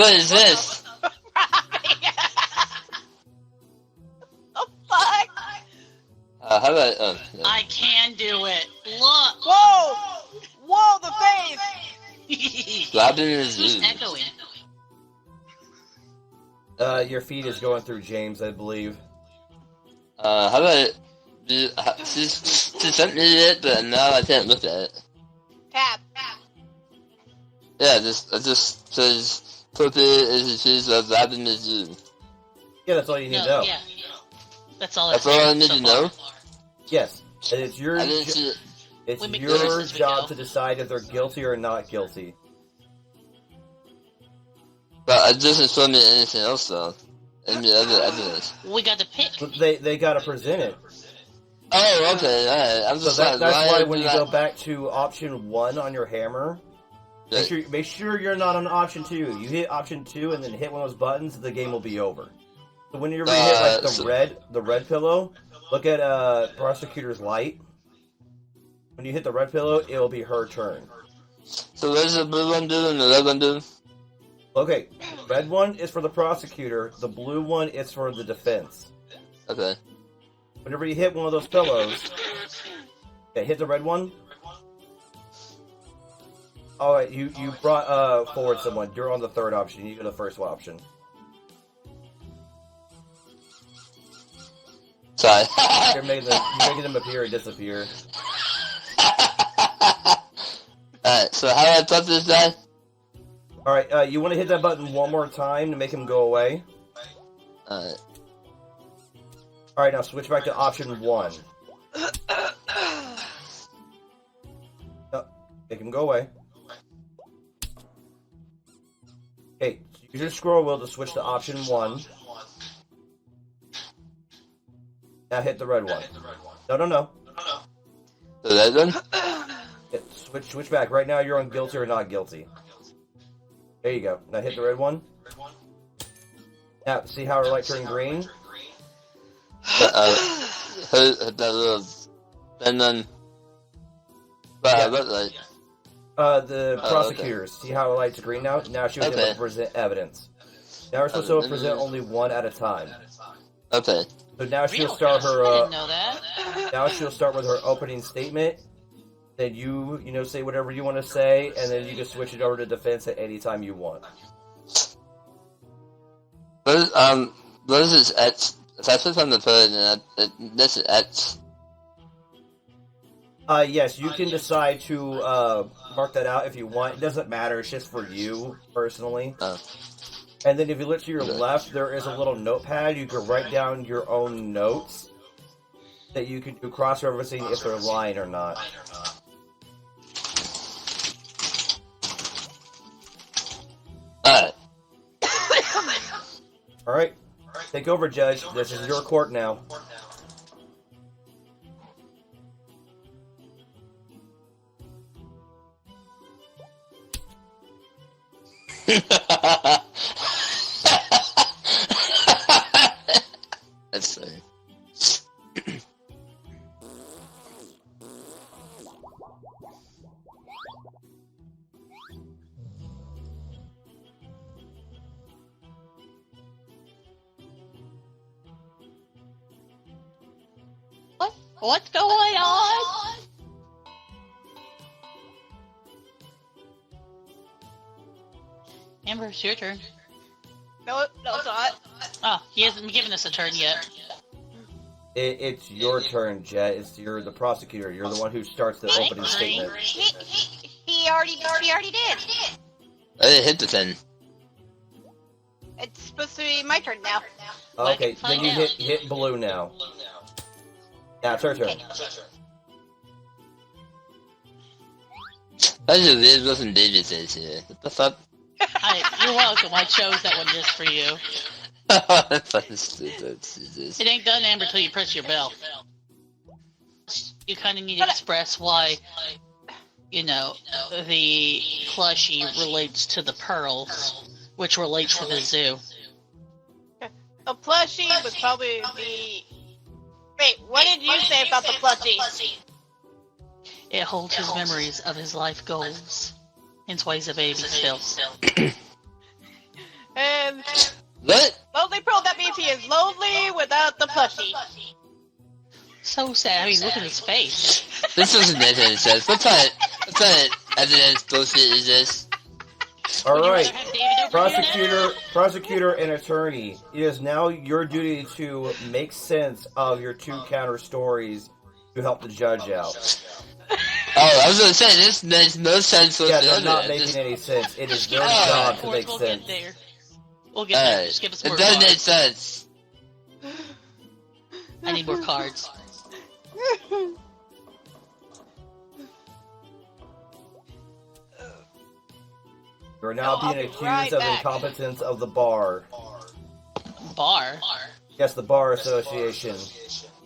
What is this? The fuck? How about, yeah. I can do it. Look. Whoa! Whoa, the face! Robin is Who's rude. echoing? Your feed is going through James, I believe. How about, she sent me it, but now I can't look at it. Tap. Yeah, it just says, Puppet is she's a Robin is rude. Yeah, that's all you need to know. Yeah. That's all. That's all I need to know? Yes, and it's your I didn't see it. it's We make your notice as we job go. to decide if they're guilty or not guilty. But it doesn't show me anything else, though. Any other evidence. We got to pick. But they gotta present it. Oh, okay, alright. I'm So just like, that's why when do you I- go back to option 1 on your hammer, make sure you're not on option 2. You hit option 2 and then hit one of those buttons, the game will be over. So when you're hit like the red pillow, look at prosecutor's light. When you hit the red pillow, it will be her turn. So what does the blue one do and the red one do? Okay, red one is for the prosecutor, the blue one is for the defense. Okay. Whenever you hit one of those pillows, hit the red one. Alright, you brought forward someone. You're on the third option. You go to the first option. Sorry. You're making them appear and disappear. Alright, so how do I touch this guy? Alright, you want to hit that button one more time to make him go away. Alright. Alright, now switch back to option 1. Make him go away. Okay, use your scroll wheel to switch to option 1. Now hit the red one. No. The red one? Switch back. Right now you're on guilty or not guilty. There you go. Now hit the red one. Now, see how her light turned green? That little... And then... What light? The prosecutors. See how her light's green now? Now she was able to present evidence. Now we're supposed to present only one at a time. Okay. So now she'll Real start fast. her, I didn't know that. now she'll start with her opening statement. Then you say whatever you want to say, and then you can switch it over to defense at any time you want. What is this X? If I click on the phone, this is X. Yes, you can decide to mark that out if you want. It doesn't matter. It's just for you personally. Oh. And then if you look to your left, there is a little notepad. You can write down your own notes that you can do cross-referencing if they're lying or not. Alright. Alright. Take over, Judge. This is your court now. That's funny. What's going on? Amber, it's your turn. No, it's not. Oh, he hasn't given us a turn yet. It's your turn, Jet. You're the prosecutor. You're the one who starts the opening statement. He already did. I didn't hit the 10. It's supposed to be my turn now. Okay, Find then you out. hit blue now. Now it's her turn. I just did wasn't David says here. What the fuck? You're welcome. I chose that one just for you. That's fucking stupid. Jesus. It ain't done, Amber, till you press your bell. You kind of need to express why, the plushie relates to the pearls, which relates to the zoo. The plushie was probably the... Wait, what did you say about the plushie? It holds his memories of his life goals. Hence why he's a baby still. And What? Lonely Pearl, that means he is lonely without the plushie. So sad. I mean, look at his face. This doesn't make any sense. What kind of evidence bullshit is this? All Would you right, rather have David over here prosecutor, and attorney. It is now your duty to make sense of your two counter stories to help the judge out. Oh, I was gonna say, this makes no sense Yeah, whatsoever. they're not making any sense. It is Just their give us job more to cards, make we'll sense. get there. We'll get there. Alright, Just give us it more doesn't make cards. sense. I need more cards. You are now I'll being be accused right of back. incompetence of the bar. Bar? Yes, the Bar Association.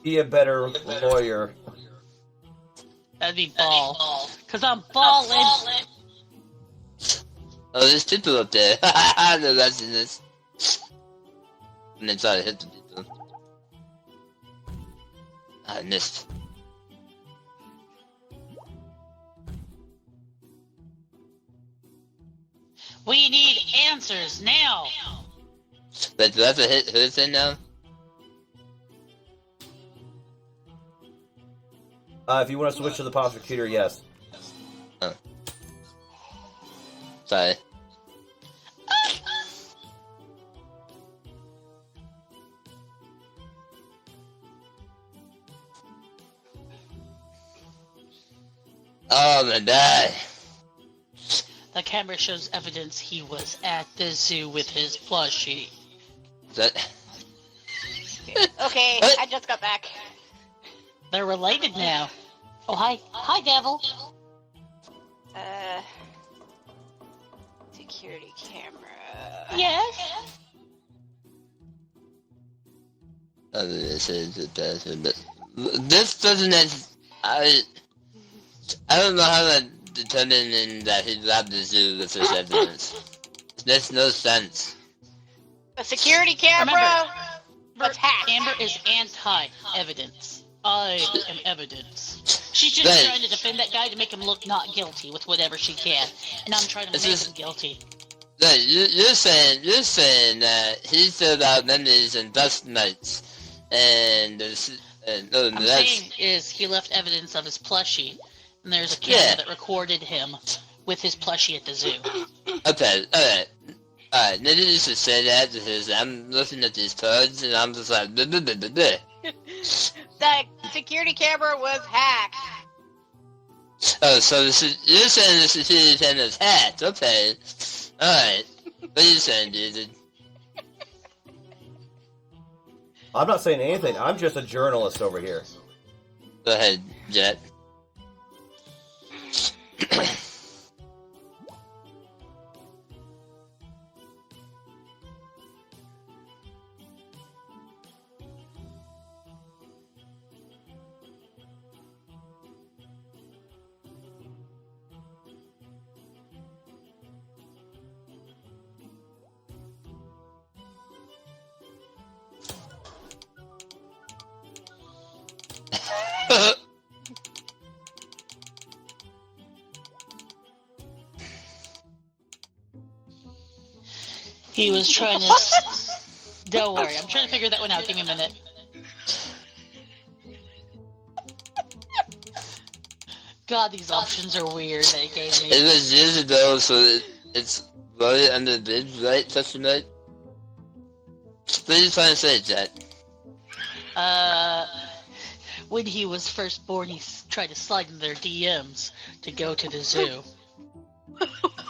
Be a better lawyer. That'd be ball. Cause I'm balling. Oh, there's people up there. No, that's in this. And then try to hit the people. I missed. We need answers now. But do I have to hit who's in now? If you want to switch to the prosecutor, yes. Sorry. Oh, I'm gonna die. The camera shows evidence he was at the zoo with his plushie. Is that... Okay, I just got back. They're related now. Oh, hi. Hi, Devil. Security camera. Yes? This is the best, but this doesn't. I don't know how to determine that he robbed the zoo with this evidence. There's no sense. The security camera was hacked. Amber is anti-evidence. I am evidence. She's just Right. trying to defend that guy to make him look not guilty with whatever she can. And I'm trying to This make is- him guilty. No, you're saying that he filled out memories and dust nights, and no, I'm that's saying is he left evidence of his plushie, and there's a camera Yeah. that recorded him with his plushie at the zoo. okay. Alright, maybe you should say that because I'm looking at these cards and I'm just like, bleh, bleh, bleh, bleh, bleh. The security camera was hacked. Oh, so you're saying the security camera's hacked? Okay. Alright. What are you saying, dude? I'm not saying anything. I'm just a journalist over here. Go ahead, Jet. He was trying to... Don't worry, I'm trying to figure that one out. Give me a minute. God, these options are weird they gave It me. was years ago, so it's right under the bid, right? Question right? What are you trying to say, Jet? When he was first born, he tried to slide in their DMs to go to the zoo.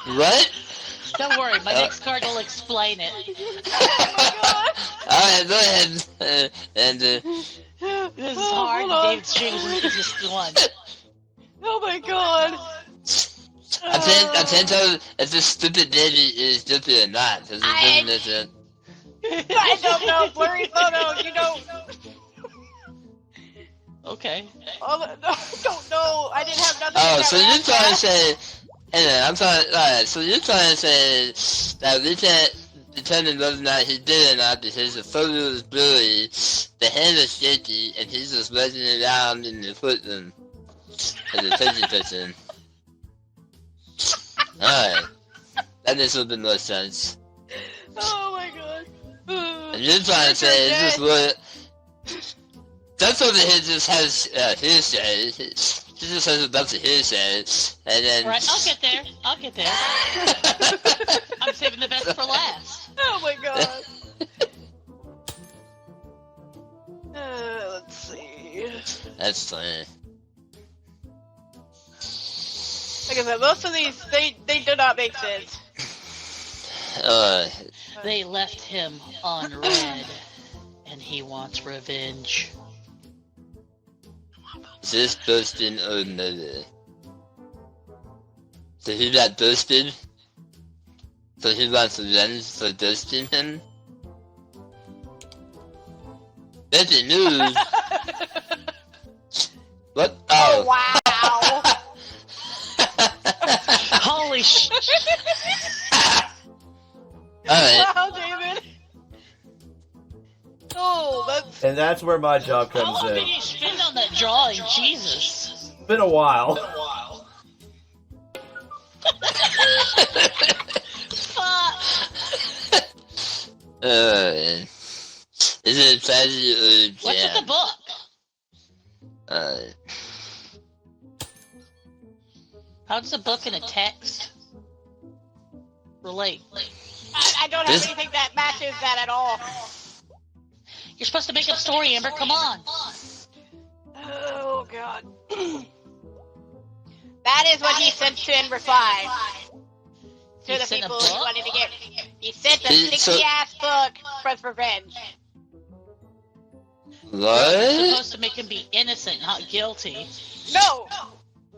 What? Don't worry, my next card will explain it. Alright, go ahead. And, This is hard, hold on. David's choosing the easiest one. Oh my god. I can't tell if this stupid baby is stupid or not, because it doesn't listen. I don't know. Blurry photo. You don't. Okay. Oh, no, don't know. I didn't have nothing. Oh, in so that you're last trying to pass. say... Anyway, I'm trying... Alright, so you're trying to say that we can't determine whether or not he did or not because the photo is blurry, the hand is shaky, and he's just rushing it around in the footroom as a turkey person. Alright. That makes a little bit more sense. Oh my god. And you're trying to say, is this what... That's what he just has hearsay. He just has a bunch of hearsay, and then... Right, I'll get there. I'll get there. I'm saving the best for last. Oh my god. Let's see. That's funny. Like I said, most of these, they do not make sense. They left him on red, and he wants revenge. Is this Dustin or another? So he got Dustin? So he wants revenge for Dustin him? That's news! What? Oh, Oh! wow. Holy sh! Alright. Wow, David. Oh, that's... And that's where my job How comes long in. did you spend on that drawing? Jesus. It's been a while. Fuck. Is it tragedy or What's with the book? How does a book and a text relate? I don't have anything that matches that at all. You're supposed to make up a story, Amber. Come on. Oh, God. That is what he sent to in reply. To He the sent a people who book? wanted to get... He sent a So- sticky-ass book for revenge. You're What? supposed to make him be innocent, not guilty. No!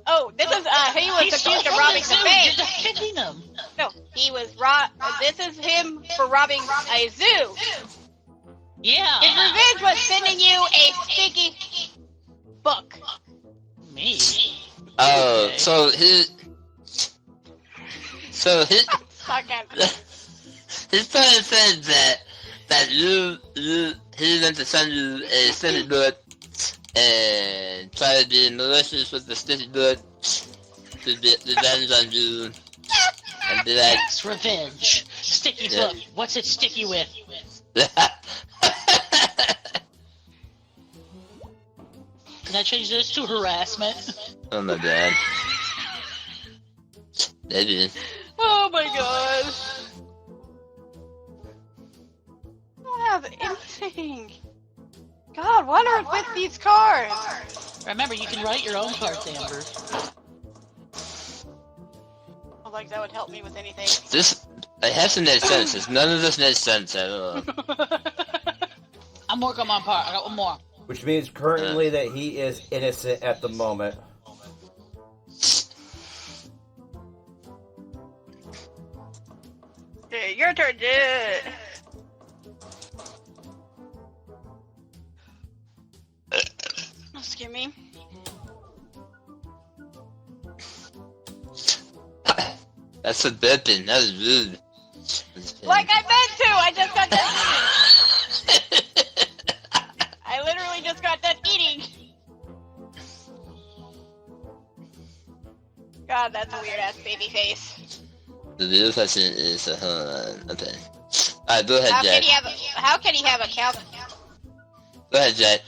Oh, this is, he was He's accused of from robbing the the zoo. bank. You're defending him. No, he was this is him for robbing a zoo. Yeah. His revenge was sending you a sticky book. Me. Oh, Okay. so his Fucking. his plan said that you he meant to send you a sticky book and try to be malicious with the sticky book to get revenge on you and be like, Yes, revenge. Sticky Yeah. book. What's it sticky with? Can I change this to harassment? Oh my god. Maybe. Oh my god. I don't have anything. God, what are with these cards? Remember, you can write your own cards, Amber. Oh, like that would help me with anything. This it has to make sense. None of this makes sense at all. I'm working on my part. I got one more. Which means currently that he is innocent at the moment. Okay, your turn, dude. Excuse me. That's a burping. That was rude. Like I meant to! I just got done eating! I literally just got done eating! God, that's a weird ass baby face. The real question is, okay. Alright, go ahead, Jack. How can he have a cow? Go ahead, Jack.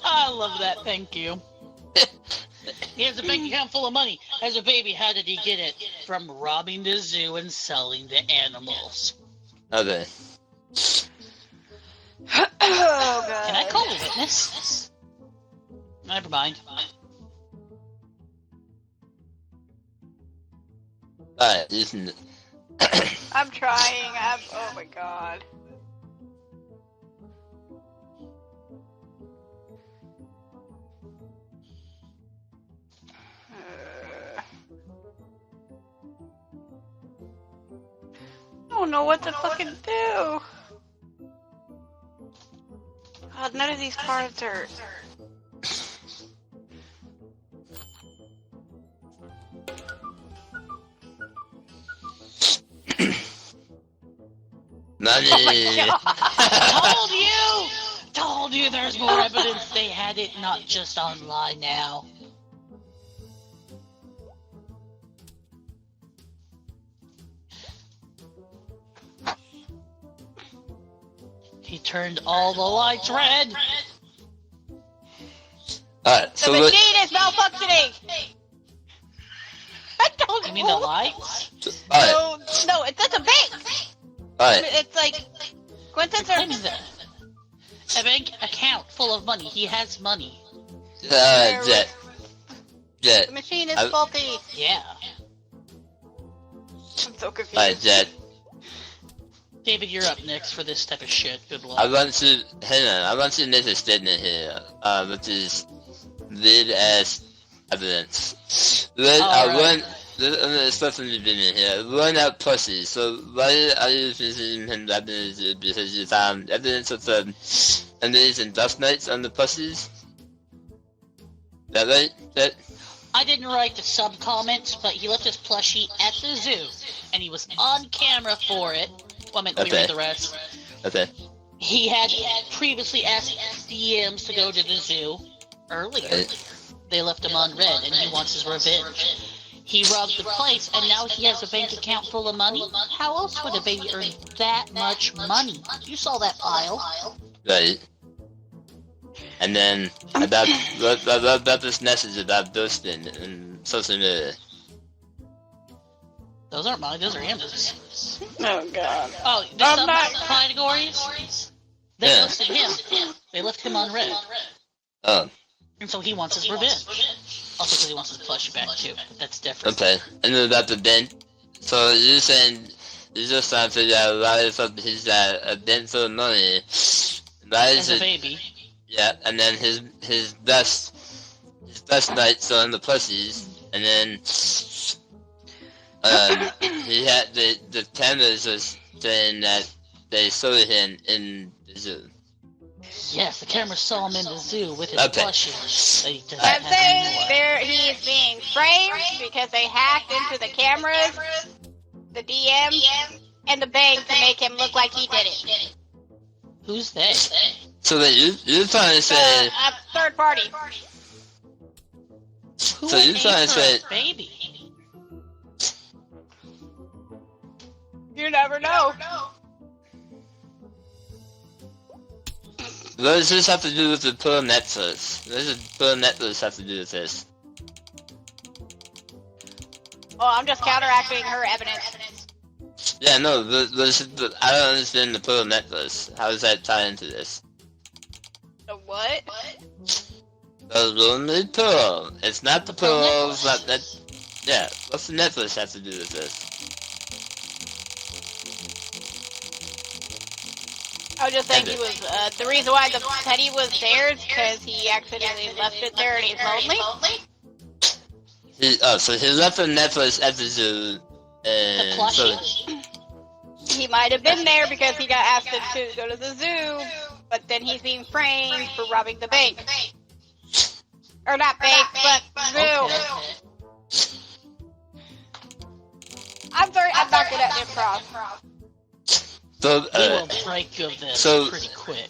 I love that. Thank you. He has a bank account full of money. As a baby, how did he get it? From robbing the zoo and selling the animals. Okay. Oh, God. Can I call a witness? Never mind. Alright, listen. I'm trying. Oh my God. I don't know what to fucking do. God, none of these cards are. Money! Told you there's more evidence. They had it not just online now. turned all the lights red. Alright, The so machine is malfunctioning. I don't You mean know. the lights? alright, No, it's at the bank. alright. It's like coincidence or Claiming that a bank account full of money. He has money. Jet. Jet. the machine is I- faulty. Yeah. I'm so confused. Alright, Jet. David, you're up next for this type of shit. Good luck. I want to, hang on, I want to make a statement here, which is weird-ass evidence. There's stuff in the beginning here. Run out pussy. So why are you thinking him evidence? Because you found evidence of the enemies and dust mites on the pussies? Is that right? That? I didn't write the sub-comments, but he left his plushie at the zoo, and he was on camera for it. Well, I meant, let me read the rest. Okay. He had previously asked DMs to go to the zoo earlier. Right. They left him on red, and he wants his revenge. He robbed the place, and now he has a bank account full of money? How else would a baby earn that much money? You saw that pile. Right. And then about this message about Dustin and social media. Those aren't mine, those are Amber's. Oh god. Oh, the sub-categories? They Yeah. listed him. They left him on red. Oh, And so he wants his revenge. Also because he wants his plushie back too, but that's different. okay. And then about the dent. So you're saying you're just trying to figure out why the fuck he's got a dent full of money. Why is As a it? baby. Yeah, and then his dust mites on the pussies, and then he had the cameras was saying that they saw him in the zoo. Yes, the camera saw him in the zoo with his Okay. plushie. That he doesn't I'm have saying anymore. he's being framed because they hacked into the cameras, the DMs, and the bank to make him look like he did it. Who's they? So that you're trying to say, Third party. Who So would you're aim trying to for say- a baby? You never know. what does this have to do with the pearl necklace? What does the pearl necklace have to do with this? Oh, I'm just counteracting her evidence. Yeah, no, but I don't understand the pearl necklace. How does that tie into this? The what? The lonely pearl. It's not the pearls, not that. Yeah, what's the necklace have to do with this? I was just saying he was, the reason why the teddy was there is because he accidentally left it there and he's lonely. So he left the necklace at the zoo, and The so plushie? He might have been there because he got asked to go to the zoo, but then he's being framed for robbing the bank. Or not bank, but zoo. Okay. I'm sorry, I'm not good at improv. so We will break you of this so- pretty quick.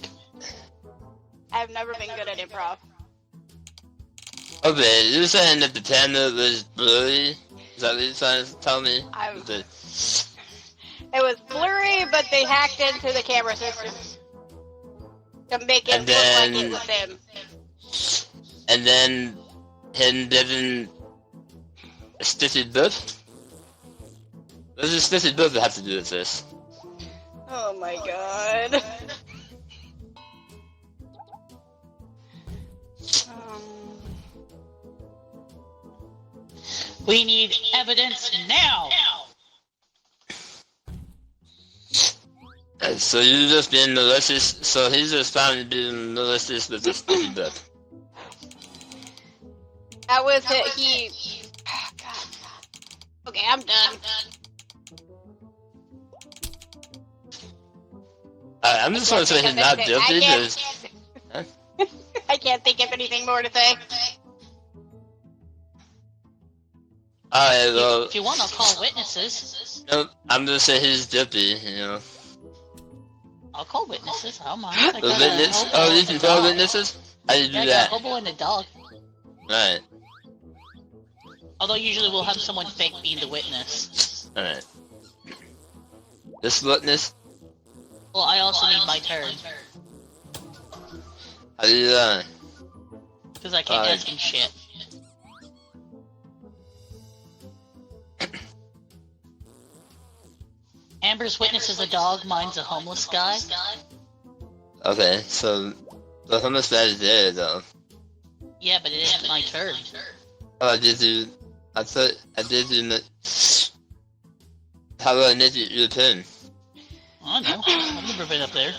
I've never been good at improv. okay, you're saying that the camera was blurry? Is that what you're trying to tell me? The- It was blurry, but they hacked into the camera system to make it And look like then- it was him. and then him giving a stiffy book? What does a stiffy book have to do with this? Oh my god. We need evidence now! So you're just being malicious, so he's just found to be malicious with the stiffy book. That was it. God. Okay, I'm done. I'm just gonna say he's not guilty, because... I can't think of anything more to say. Alright, well, If you want, I'll call witnesses. no, I'm gonna say he's guilty, you know. I'll call witnesses. I don't mind. I The got a witness? hobo Oh, you and can a call dog. witnesses? How do you Yeah, do I got a that? hobo and a dog. Alright, Although usually we'll have someone fake being the witness. alright. This witness? Well, I also need my turn. How do you Because I can't ask him shit. Amber's witness is a dog, mine's a homeless guy. Okay, so the homeless guy is there though. Yeah, but it isn't my turn. Oh, I thought I did do how about I need your turn? I don't know. I've never been up there.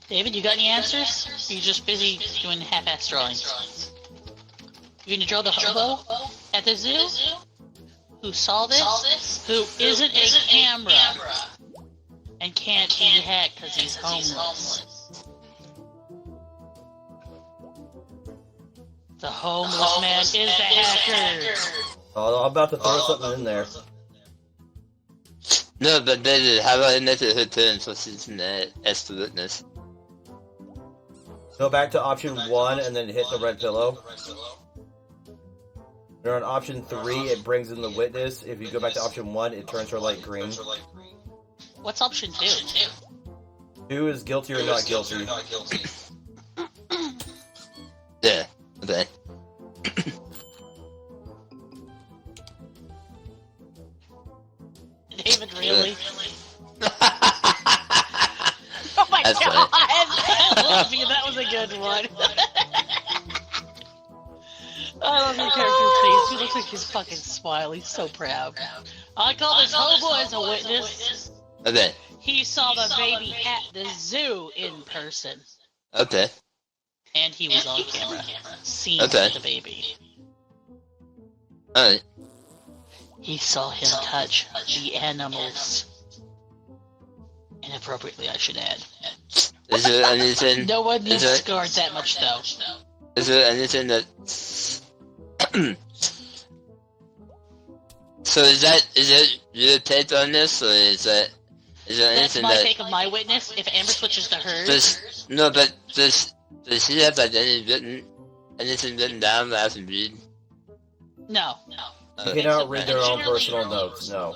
David, you got any answers? Or are you just busy doing half-ass drawings? You gonna draw the hobo at the zoo? Who saw this? Who isn't a camera? And can't be hacked because he's homeless. The homeless man is the hacker! Oh, I'm about to throw something in there. No, but David, how about I need her turn so she's in the as the witness? Go back to option 1 and then hit the red pillow. When you're on option 3, it brings in the witness. If you go back to option 1, it turns her light green. What's option 2? 2 is guilty or not guilty. Yeah, okay. David, really? Oh my That's god! right. I love you, that was a good one. I love your character's face. He looks like he's fucking smiley. He's so proud. I call this hobo as a witness. Okay, He saw the baby at the zoo in person. okay. And he was on camera. Seeing Okay. the baby. Alright. He saw him touch the animals. Inappropriately, I should add. Is there anything No one needs there- scarred that much, though. is there anything that so is that your take on this, or is there That's anything my that take of my witness. If Amber switches to hers, does she have like anything written down that I can read? no. You cannot read their own personal notes, no.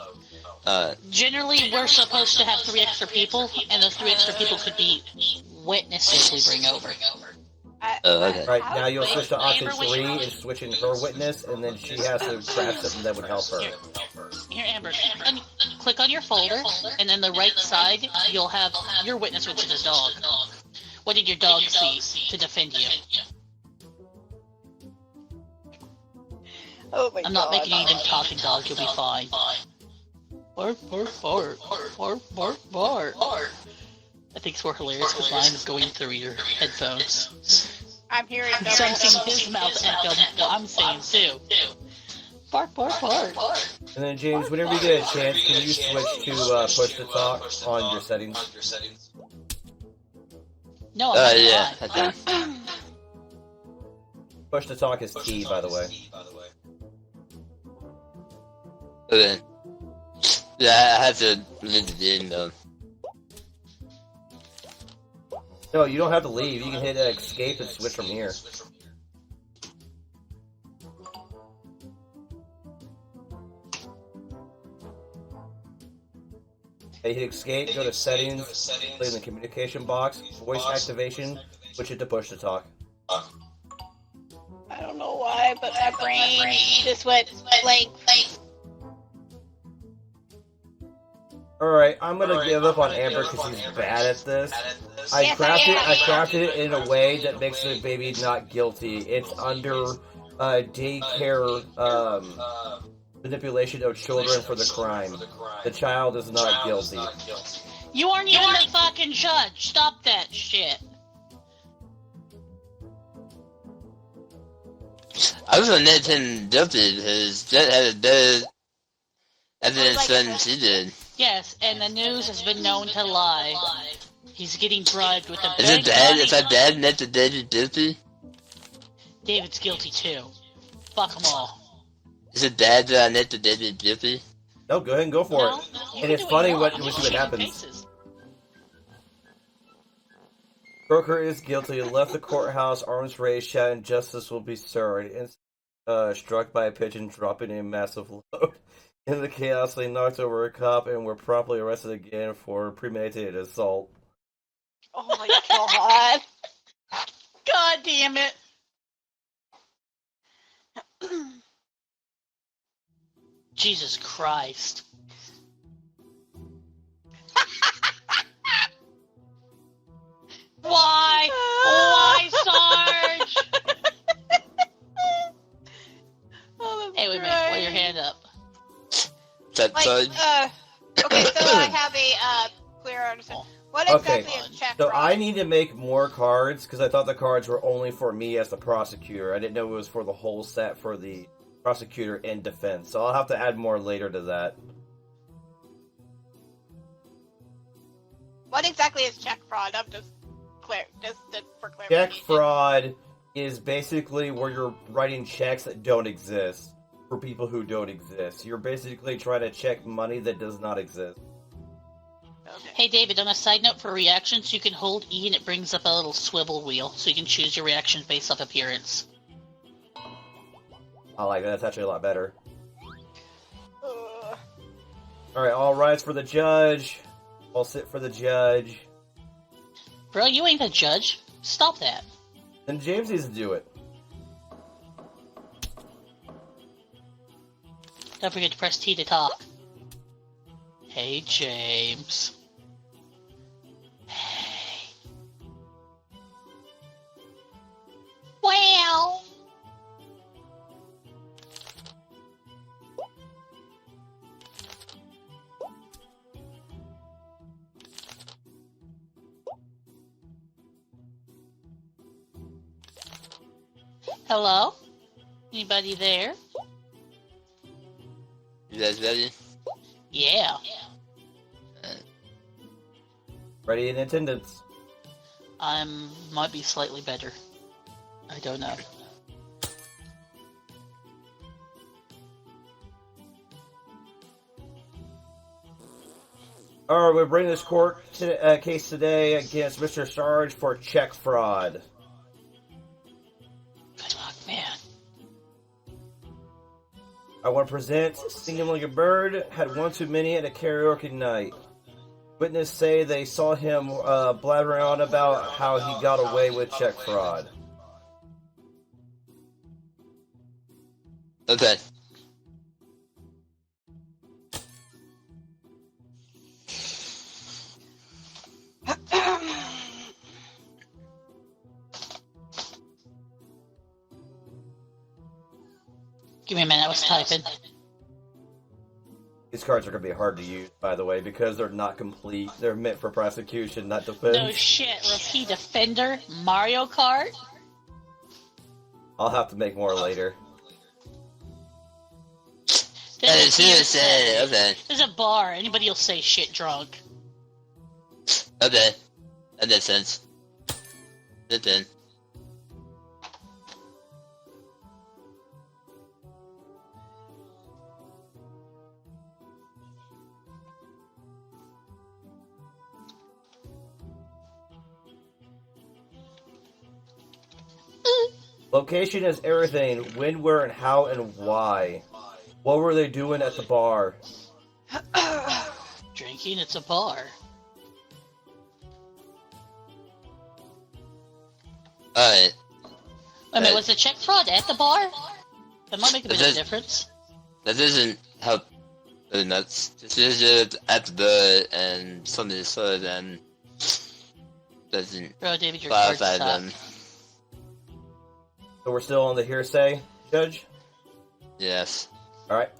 Generally, we're supposed to have 3 extra people, and those 3 extra people could be witnesses we bring over. Okay. Right, now you'll switch to option 3 and switch in her witness, and then she has to craft something that would help her. Here, Amber, click on your folder, and then the right side, you'll have your witness, which is a dog. What did your dog see to defend you? Oh my I'm not god. making you even talking dog, you'll be fine. Bark, bark, bark, bark, bark, bark. I think it's more hilarious because mine is going through your headphones. I'm hearing I'm sensing his mouth echo what I'm saying too. Bark, bark, bark. And then, James, whenever you get a chance, can you switch to push to talk on your settings? No, I'm Yeah, not. I think. Push to talk is key, by the way. Okay. Yeah, I have to read the game though. No, you don't have to leave. You can hit escape and switch from here. Hit escape, go to settings, play in the communication box, voice activation, switch it to push to talk. I don't know why, but my brain just went blank. Alright, I'm gonna give up on Amber because she's bad at this. I crafted it in a way that makes the baby not guilty. It's under daycare manipulation of children for the crime. The child is not guilty. You aren't even the fucking judge. Stop that shit. I was gonna let him guilty because that had a better evidence than she did. Yes, and the news has been known to lie. He's getting bribed with a Is it big bad? money. Is that bad? Net the David guilty? David's guilty too. Fuck them all. Is it bad that I net the David guilty? No, go ahead and go for No, it. you And can it's do funny you what want. happens. Cases. Broker is guilty. Left the courthouse, arms raised, shouting, "Justice will be served." And struck by a pigeon, dropping a massive load. In the chaos, they knocked over a cop and were promptly arrested again for premeditated assault. Oh my god. God damn it. Jesus Christ. Why? Why, Sarge? Oh, Hey, wait a minute. Put your hand up. That Like, Sarge? okay, so I have a clear understanding. What Okay, exactly is check So fraud? I need to make more cards because I thought the cards were only for me as the prosecutor. I didn't know it was for the whole set for the prosecutor and defense. So I'll have to add more later to that. What exactly is check fraud? I'm just for Check clarification. fraud is basically where you're writing checks that don't exist for people who don't exist. You're basically trying to check money that does not exist. Okay. Hey, David, on a side note for reactions, you can hold E and it brings up a little swivel wheel, so you can choose your reactions based off appearance. I like that. That's actually a lot better. Ugh. Alright, all rise for the judge. I'll sit for the judge. Bro, you ain't the judge. Stop that. Then James needs to do it. Don't forget to press T to talk. Hey, James. Hey. Well. Hello? Anybody there? You guys ready? Yeah. Ready in attendance. Might be slightly better. I don't know. Alright, we bring this court case today against Mr. Sarge for check fraud. Good luck, man. I want to present Singing Like a Bird had one too many at a karaoke night. Witnesses say they saw him blabbering on about how he got away with check fraud. Okay. Give me a minute, I was typing. These cards are going to be hard to use, by the way, because they're not complete. They're meant for prosecution, not defense. No shit, Repeat Defender, Mario Kart? I'll have to make more later. Hey, seriously, okay. There's a bar, anybody will say shit drunk. Okay. That makes sense. Good then. Location is everything. When, where, and how, and why. What were they doing at the bar? Drinking, it's a bar. Alright. Wait a minute, was the check fraud at the bar? That might make a bit of a difference. That doesn't help very much. This is it at the bar and somebody saw them. Doesn't Bro, David, your cards clarify suck. them. So we're still on the hearsay, Judge? Yes. Alright.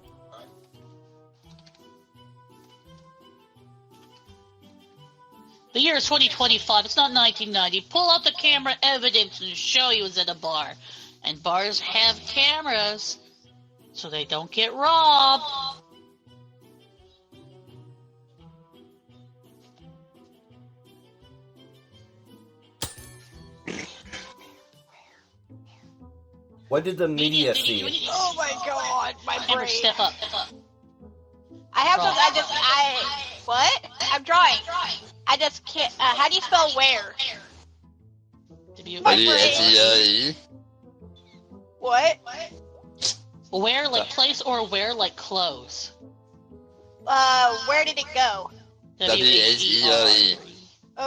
The year is 2025, it's not 1990. Pull out the camera evidence and show he was at a bar. And bars have cameras, so they don't get robbed. What did the media see? Oh my god, my Amber, brain. step up. I have Draw. to, what? I'm drawing. I just can't, how do you spell where? My brain. W-S-E-R-E. What? Where like place or wear like clothes? Where did it go? WHERE.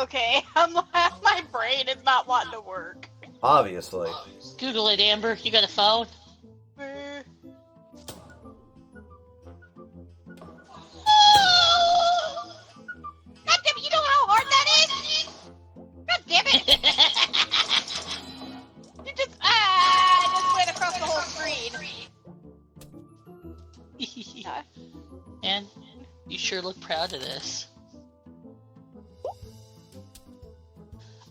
Okay, my brain is not wanting to work. Obviously. Google it, Amber. You got a phone? God damn it, you know how hard that is? God damn it! You just went across the whole screen. Man, you sure look proud of this.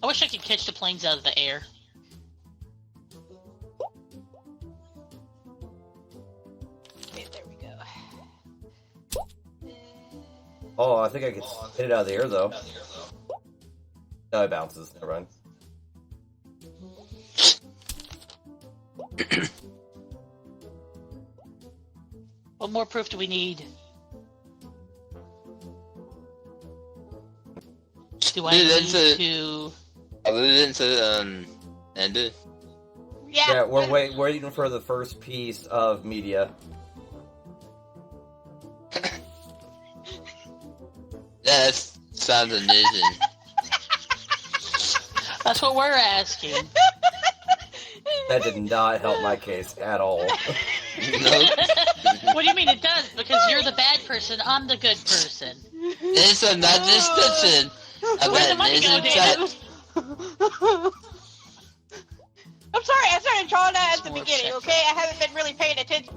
I wish I could catch the planes out of the air. Okay, there we go. Oh, I think I could hit it out of the air, though. No, it bounces. Never mind. What more proof do we need? Do I need to... Ender? Yeah, we're waiting for the first piece of media. That sounds amazing. That's what we're asking. That did not help my case at all. Nope. What do you mean it does? Because you're the bad person, I'm the good person. It's a not discussion Where'd about the money go, amazing David? chat. I'm sorry, I started drawing that at the More beginning, check. okay? I haven't been really paying attention.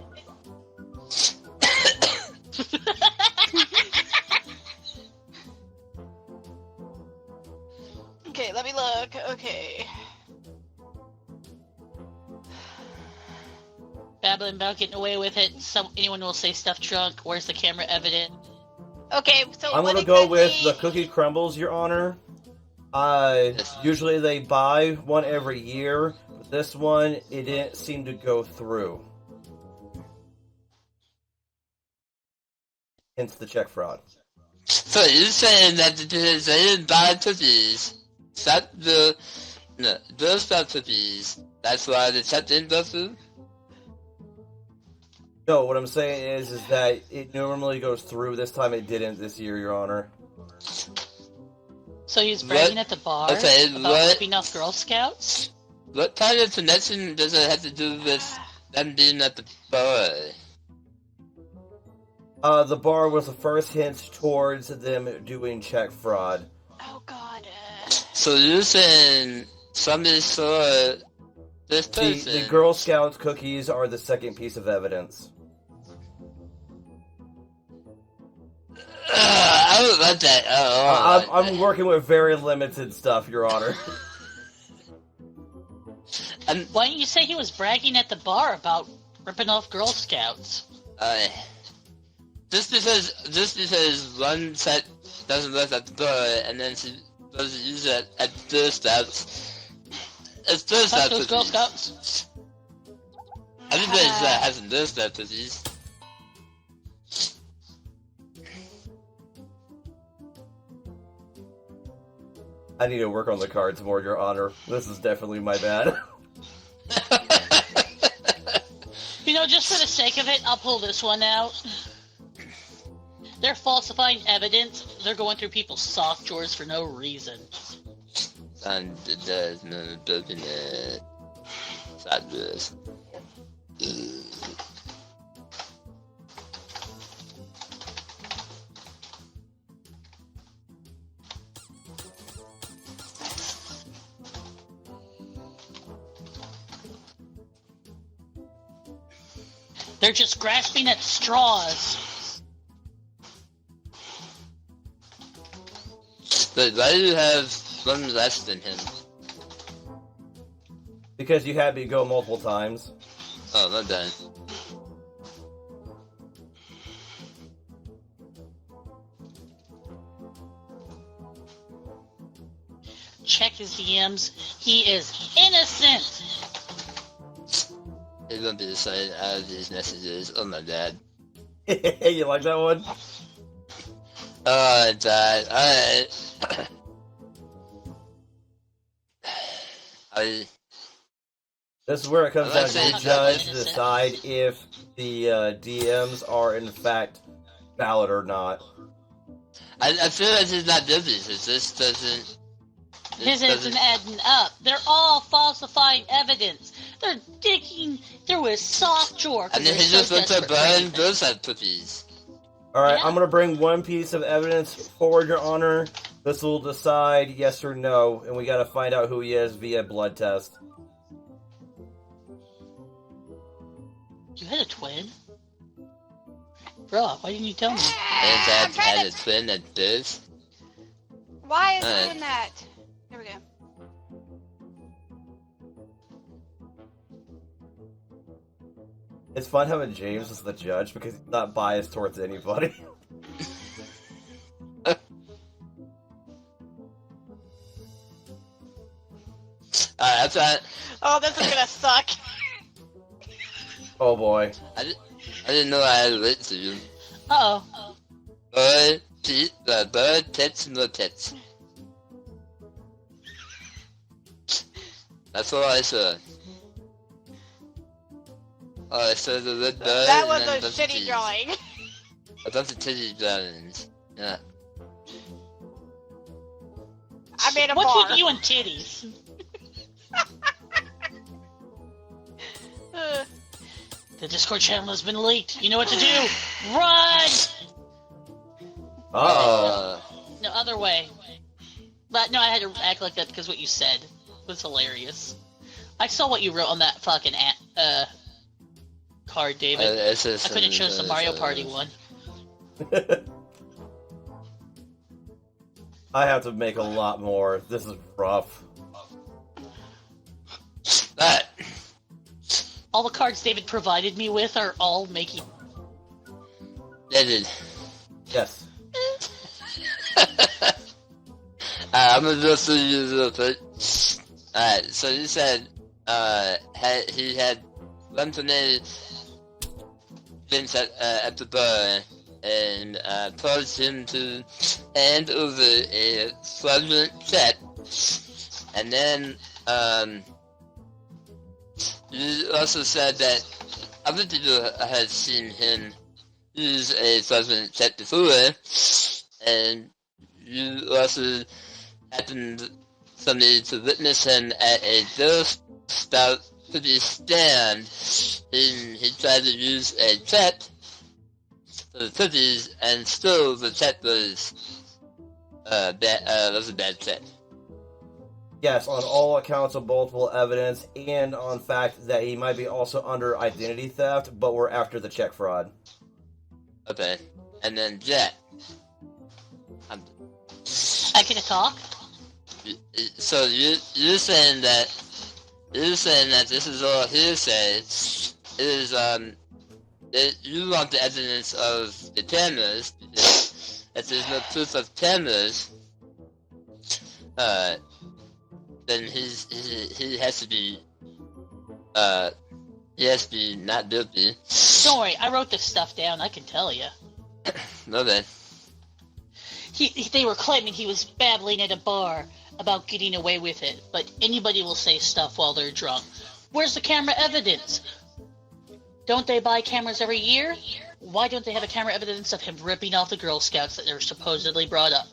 Okay, let me look. Okay. Babbling about getting away with it. Anyone will say stuffed trunk. Where's the camera evidence? Okay, so I'm what gonna go with exactly- the cookie crumbles, Your Honor. Usually they buy one every year, but this one, it didn't seem to go through. Hence the check fraud. So you're saying that they didn't buy cookies? Those stop cookies. That's why the check didn't go through? No, what I'm saying is that it normally goes through. This time it didn't this year, Your Honor. So he's bragging at the bar about ripping off Girl Scouts? What kind of connection does it have to do with them being at the bar? The bar was the first hint towards them doing check fraud. Oh god. So you're saying somebody saw this person? The Girl Scouts cookies are the second piece of evidence. I don't like that. I'm working with very limited stuff, Your Honor. Why didn't you say he was bragging at the bar about ripping off Girl Scouts? Just because one set doesn't work at the bar, and then she goes to use it at Dstapp. It's Dstapp Those cookies. Girl Scouts? Everybody has some Dstapp cookies. I need to work on the cards more, Your Honor. This is definitely my bad. You know, just for the sake of it, I'll pull this one out. They're falsifying evidence. They're going through people's sock drawers for no reason. And there's no building it. Sadness. They're just grasping at straws. But why do you have one less than him? Because you had me go multiple times. Oh, not done. Check his DMs. He is innocent. He's gonna be decided out of these messages. Oh my god. You like that one? Oh, Dad. Alright. This is where it comes down Let's to say the it's judge to innocent. decide if the DMs are in fact valid or not. I feel like he's not guilty because this doesn't. His isn't adding up. They're all falsifying evidence. They're digging through his sock drawer. And then he just went to burn those cookies. Alright, Yeah. I'm gonna bring one piece of evidence forward, Your Honor. This will decide yes or no, and we gotta find out who he is via blood test. You had a twin? Bro, why didn't you tell me? And I'm that trying had a to... twin that this. Why is it doing that? There we go. It's fun having James as the judge because he's not biased towards anybody. Alright, that's right. Oh, this is gonna suck. Oh boy. I didn't know I had to wait to you. Uh-oh. Bird, tits, no tits. That's all I saw. Oh, I saw the red bird. That was and then a bunch of shitty titties. drawing. A bunch of titty drawings. Yeah. I made a What's bar. with you and titties? The Discord channel has been leaked. You know what to do. Run! No, other way. But no, I had to act like that because what you said was hilarious. I saw what you wrote on that fucking card, David. I could have chosen the Mario Party one. I have to make a lot more. This is rough. That. All the cards David provided me with are all making... David. Yes. I'm gonna go through you real quick. Alright, so you said, he had one tornado Vince at the bar and caused him to hand over a fraudulent check, and then, you also said that other people had seen him use a fraudulent check before, and you also happened somebody to witness him at a Girl Scout cookie stand. He tried to use a check for the cookies, and still the check was a bad check. Yes, on all accounts of multiple evidence, and on fact that he might be also under identity theft, but we're after the check fraud. Okay, and then Jet. I can talk? So you're saying that this is all hearsay. Is that you want the evidence of the cameras, because if there's no proof of cameras, then he has to be not guilty. Don't worry, I wrote this stuff down, I can tell you. No then. They were claiming he was babbling at a bar about getting away with it, but anybody will say stuff while they're drunk. Where's the camera evidence? Don't they buy cameras every year? Why don't they have a camera evidence of him ripping off the Girl Scouts that they're supposedly brought up?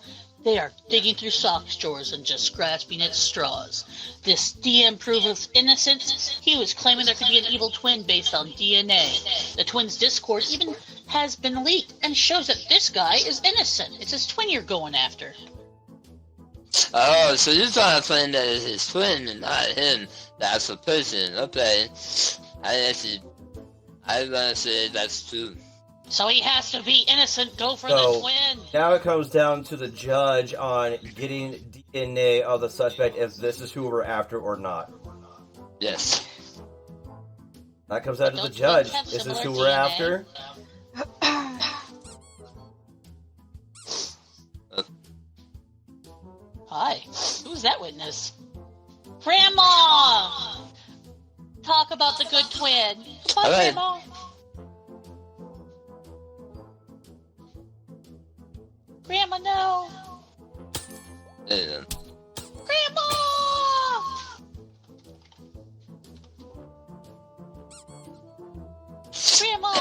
They are digging through socks drawers and just grasping at straws. This DM proves his innocence. He was claiming there could be an evil twin based on DNA. The twin's Discord even has been leaked and shows that this guy is innocent. It's his twin you're going after. Oh, so you're trying to claim that it's his twin and not him, the actual person. Okay. I want to say that's true. So he has to be innocent. Go for So, the twin. now it comes down to the judge on getting DNA of the suspect if this is who we're after or not. Yes. That comes down to the Don't judge. have Is this similar who we're DNA? after? Hi. Who's that witness? Grandma! Talk about the good twin. Come on, All right. Grandma. Grandma, no. Yeah. Grandma! Grandma!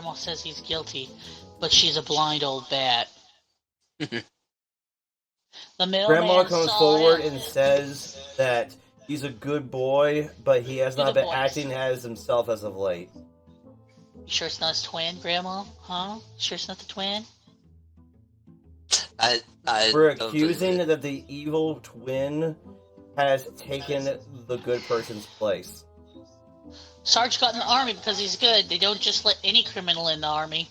Grandma says he's guilty, but she's a blind old bat. The mailman Grandma comes saw forward him. and says that he's a good boy, but he has not Good been boy. acting as himself as of late. You sure it's not his twin, Grandma? Huh? Sure it's not the twin? We're don't accusing believe it. that the evil twin has taken the good person's place. Sarge got in the army because he's good. They don't just let any criminal in the army.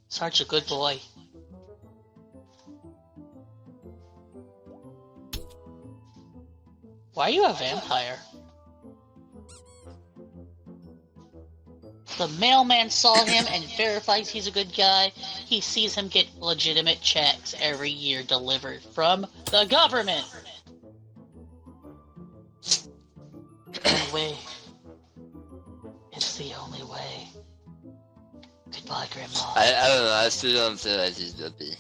Sarge a good boy. Why are you a vampire? The mailman saw him and verifies he's a good guy. He sees him get legitimate checks every year delivered from the government. Anyway, it's the only way. Goodbye, Grandma. I don't know. I still don't feel like he's guilty.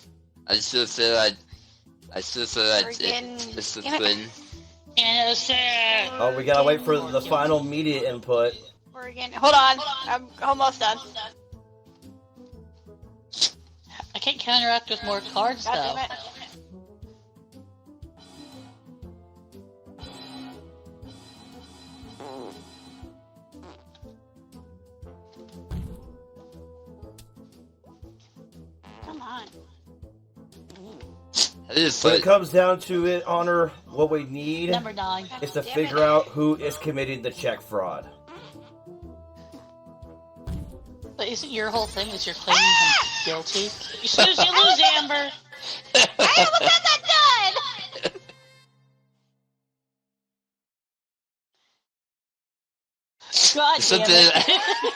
I still feel like it's the twin. Innocent. Oh, we gotta wait for the final media input. Oregon. Hold on. I'm almost done. I can't counteract with more cards, God though. damn it. Come on. When it comes down to it, Honor, what we need Number 9. is to Damn figure it. out who is committing the check fraud. But isn't your whole thing is you're claiming him guilty? You snooze, you lose, Amber! I almost had that done! God damn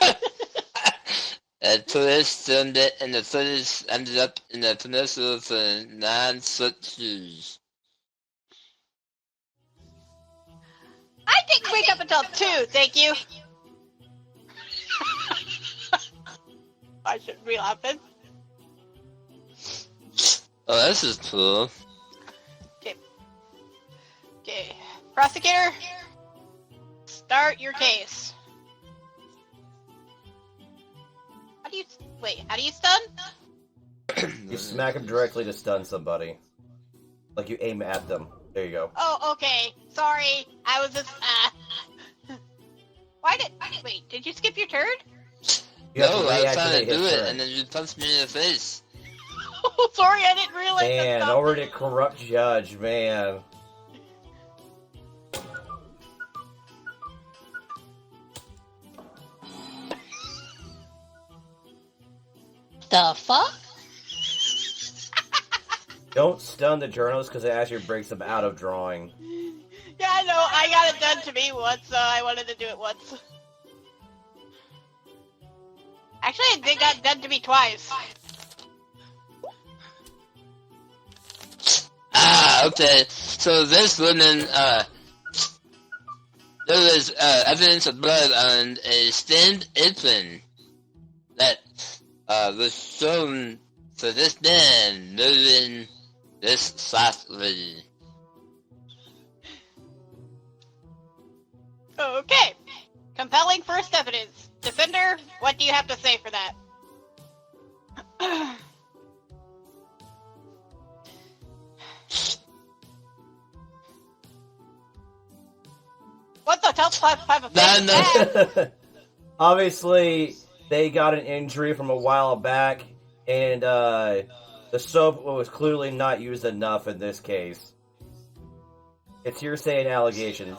it. Police filmed it, and the footage ended up in a peninsula for 9-foot shoes. I didn't wake up until 2, thank you. I shouldn't be laughing. Oh, this is cool. Okay. Prosecutor, start your case. How do you stun? You smack him directly to stun somebody. Like you aim at them. There you go. Oh, okay. Sorry. I was just, Wait, did you skip your turn? You have No, to I was trying reactivate to do his it, turn. and then you punched me in the face. Oh, sorry, I didn't realize Man, that. already corrupt judge, man. The fuck? Don't stun the journalist because it actually breaks them out of drawing. Yeah, I know. I got it done to me once, so I wanted to do it once. Actually, it got done to me twice. Ah, okay. So this woman, there was evidence of blood on a stained apron that was shown for this man murdering this soft lady. Okay. Compelling first evidence. Defender, what do you have to say for that? What the hell type of thing is that? Obviously, they got an injury from a while back, and the soap was clearly not used enough in this case. It's hearsay and allegations.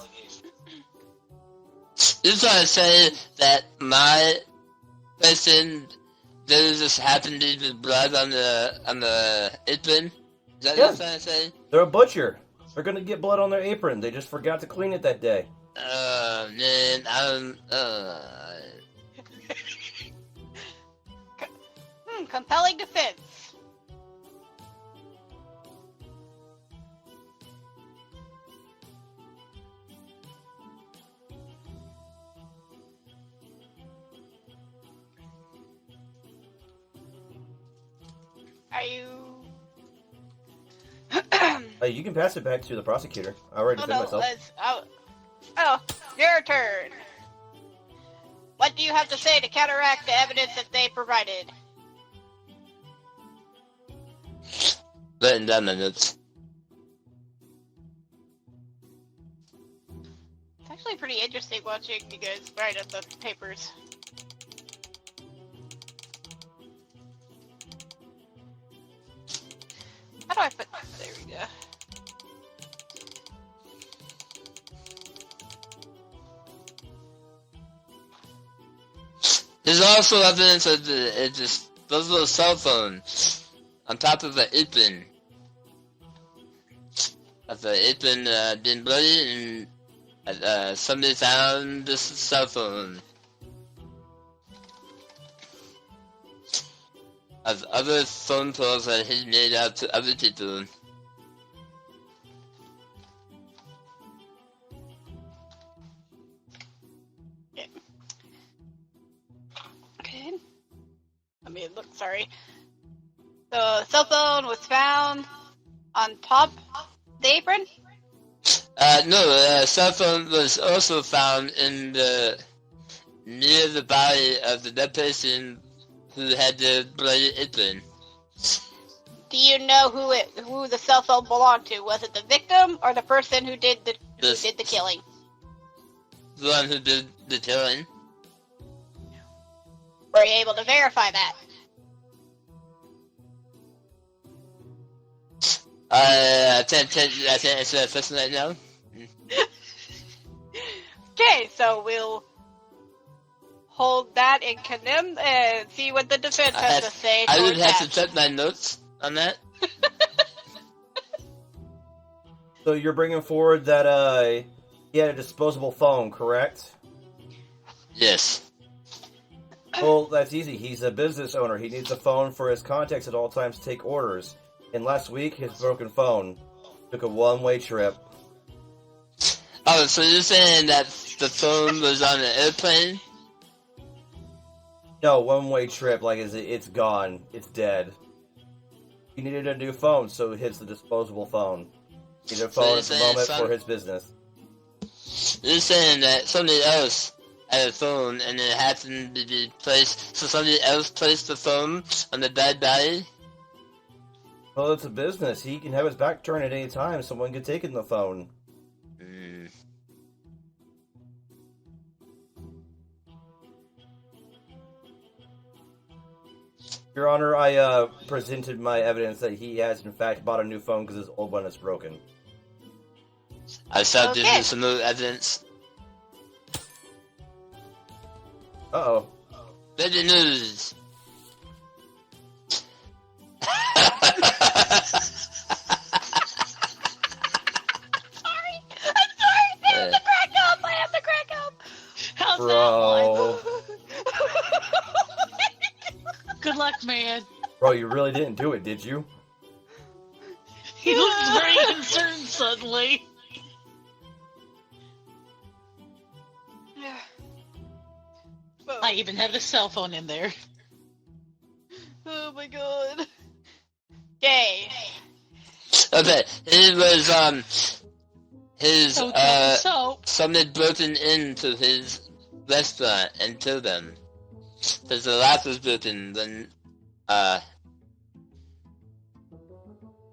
You're trying to say that my person did just happen to be blood on the apron? Is that what Yeah. you're trying to say? They're a butcher. They're gonna get blood on their apron. They just forgot to clean it that day. Man, Compelling defense. Are you... You can pass it back to the prosecutor. I already Oh defend no, myself. oh, your turn. What What do you have to say to counteract the evidence that they provided? Written down my notes. It's actually pretty interesting watching you guys write up the papers. How do I put... There we go. There's also evidence of those little cell phones on top of an apron. Of the apron being bloody, and somebody found this cell phone. Of other phone calls that he made out to other people. Okay. I mean, look, sorry. The cell phone was found on top of the apron? No, cell phone was also found in near the body of the dead person who had the bloody apron. Do you know who the cell phone belonged to? Was it the victim or the person who did the killing? The one who did the killing. Were you able to verify that? I can't answer that question right now. Okay, so we'll hold that in contempt and see what the defense has to say. I would have that. to check my notes on that. So you're bringing forward that he had a disposable phone, correct? Yes. Well, that's easy. He's a business owner. He needs a phone for his contacts at all times to take orders. And last week, his broken phone took a one-way trip. Oh, so you're saying that the phone was on an airplane? No, one-way trip, like it's gone. It's dead. He needed a new phone, so it hits the disposable phone. He needed a phone at the moment for his business. You're saying that somebody else had a phone and it happened to be placed, so somebody else placed the phone on the dead body? Well, it's a business. He can have his back turned at any time. Someone could take in the phone. Your Honor, I presented my evidence that he has, in fact, bought a new phone because his old one is broken. I shall give you some new evidence. Uh-oh. Breaking news! I have the crack up! How's Bro. that one? Good luck, man. Bro, you really didn't do it, did you? He looks very concerned suddenly. I even have the cell phone in there. Oh my god. Yay. Okay, it was, somebody broken into his restaurant and killed them. Because the lock was broken when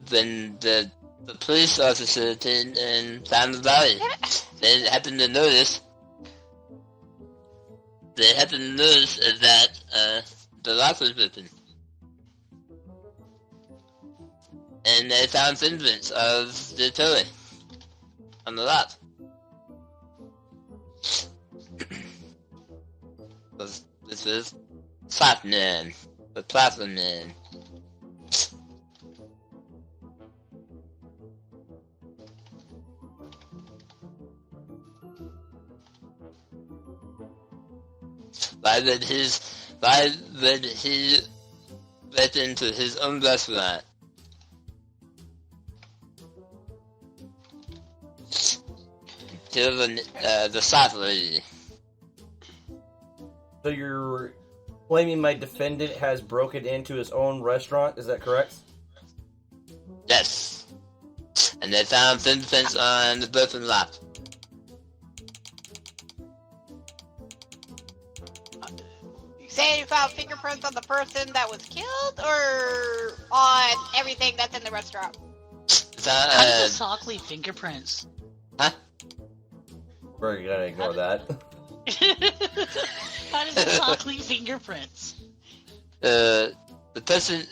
the police officer came and found the body. They happened to notice that, the lock was broken. And they found fingerprints of the killer on the lock. This is Platinum, the Platinum Man. Why did he get into his own restaurant? Kill the soft lady. So you're claiming my defendant has broken into his own restaurant, is that correct? Yes. And they found fingerprints on the broken lock. they found fingerprints on the person that was killed, or on everything that's in the restaurant? How did the sock leave fingerprints? Huh? We're gonna ignore that. How did the sock leave fingerprints? The person,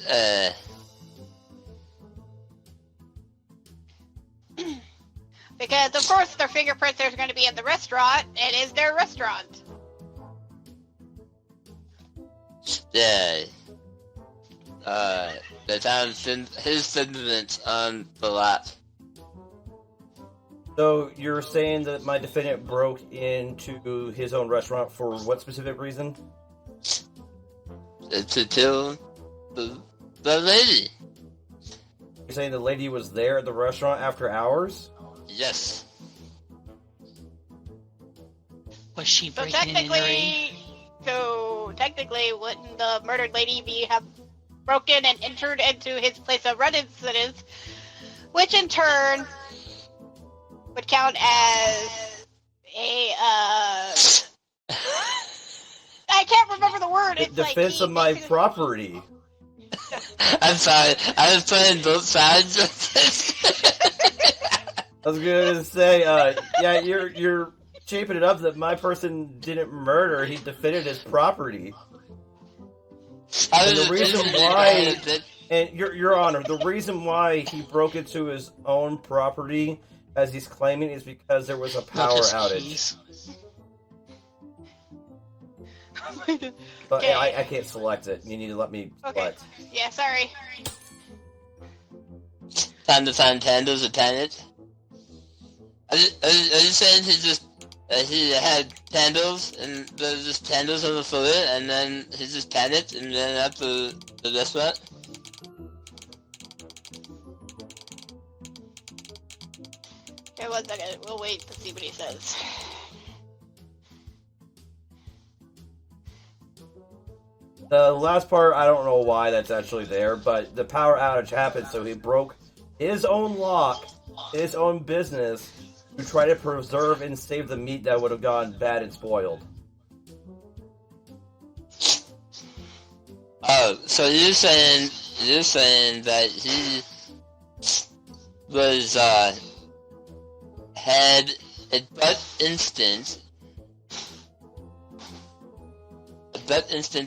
Because, of course, their fingerprints are going to be in the restaurant. It is their restaurant. yeah. They found his fingerprints on the lot. So you're saying that my defendant broke into his own restaurant for what specific reason? To kill the lady. You're saying the lady was there at the restaurant after hours? Yes. Was she So breaking and entering? technically, wouldn't the murdered lady have broken and entered into his place of residence, which in turn would count as a I can't remember the word. It's Defense of my property. I'm sorry. I was playing both sides of this. I was gonna say, yeah, you're shaping it up that my person didn't murder; he defended his property. And the reason why, and Your Honor, the reason why he broke into his own property, as he's claiming, is because there was a power outage. But Okay. I can't select it. You need to let me select. Yeah, sorry. Time to find candles or tenants. Are you saying he had candles and there's just candles on the floor and then he just panicked and ran up to the restaurant? Okay, 1 second. We'll wait to see what he says. The last part, I don't know why that's actually there, but the power outage happened, so he broke his own lock, his own business, to try to preserve and save the meat that would have gone bad and spoiled. Oh, so you're saying that he was had a gut instinct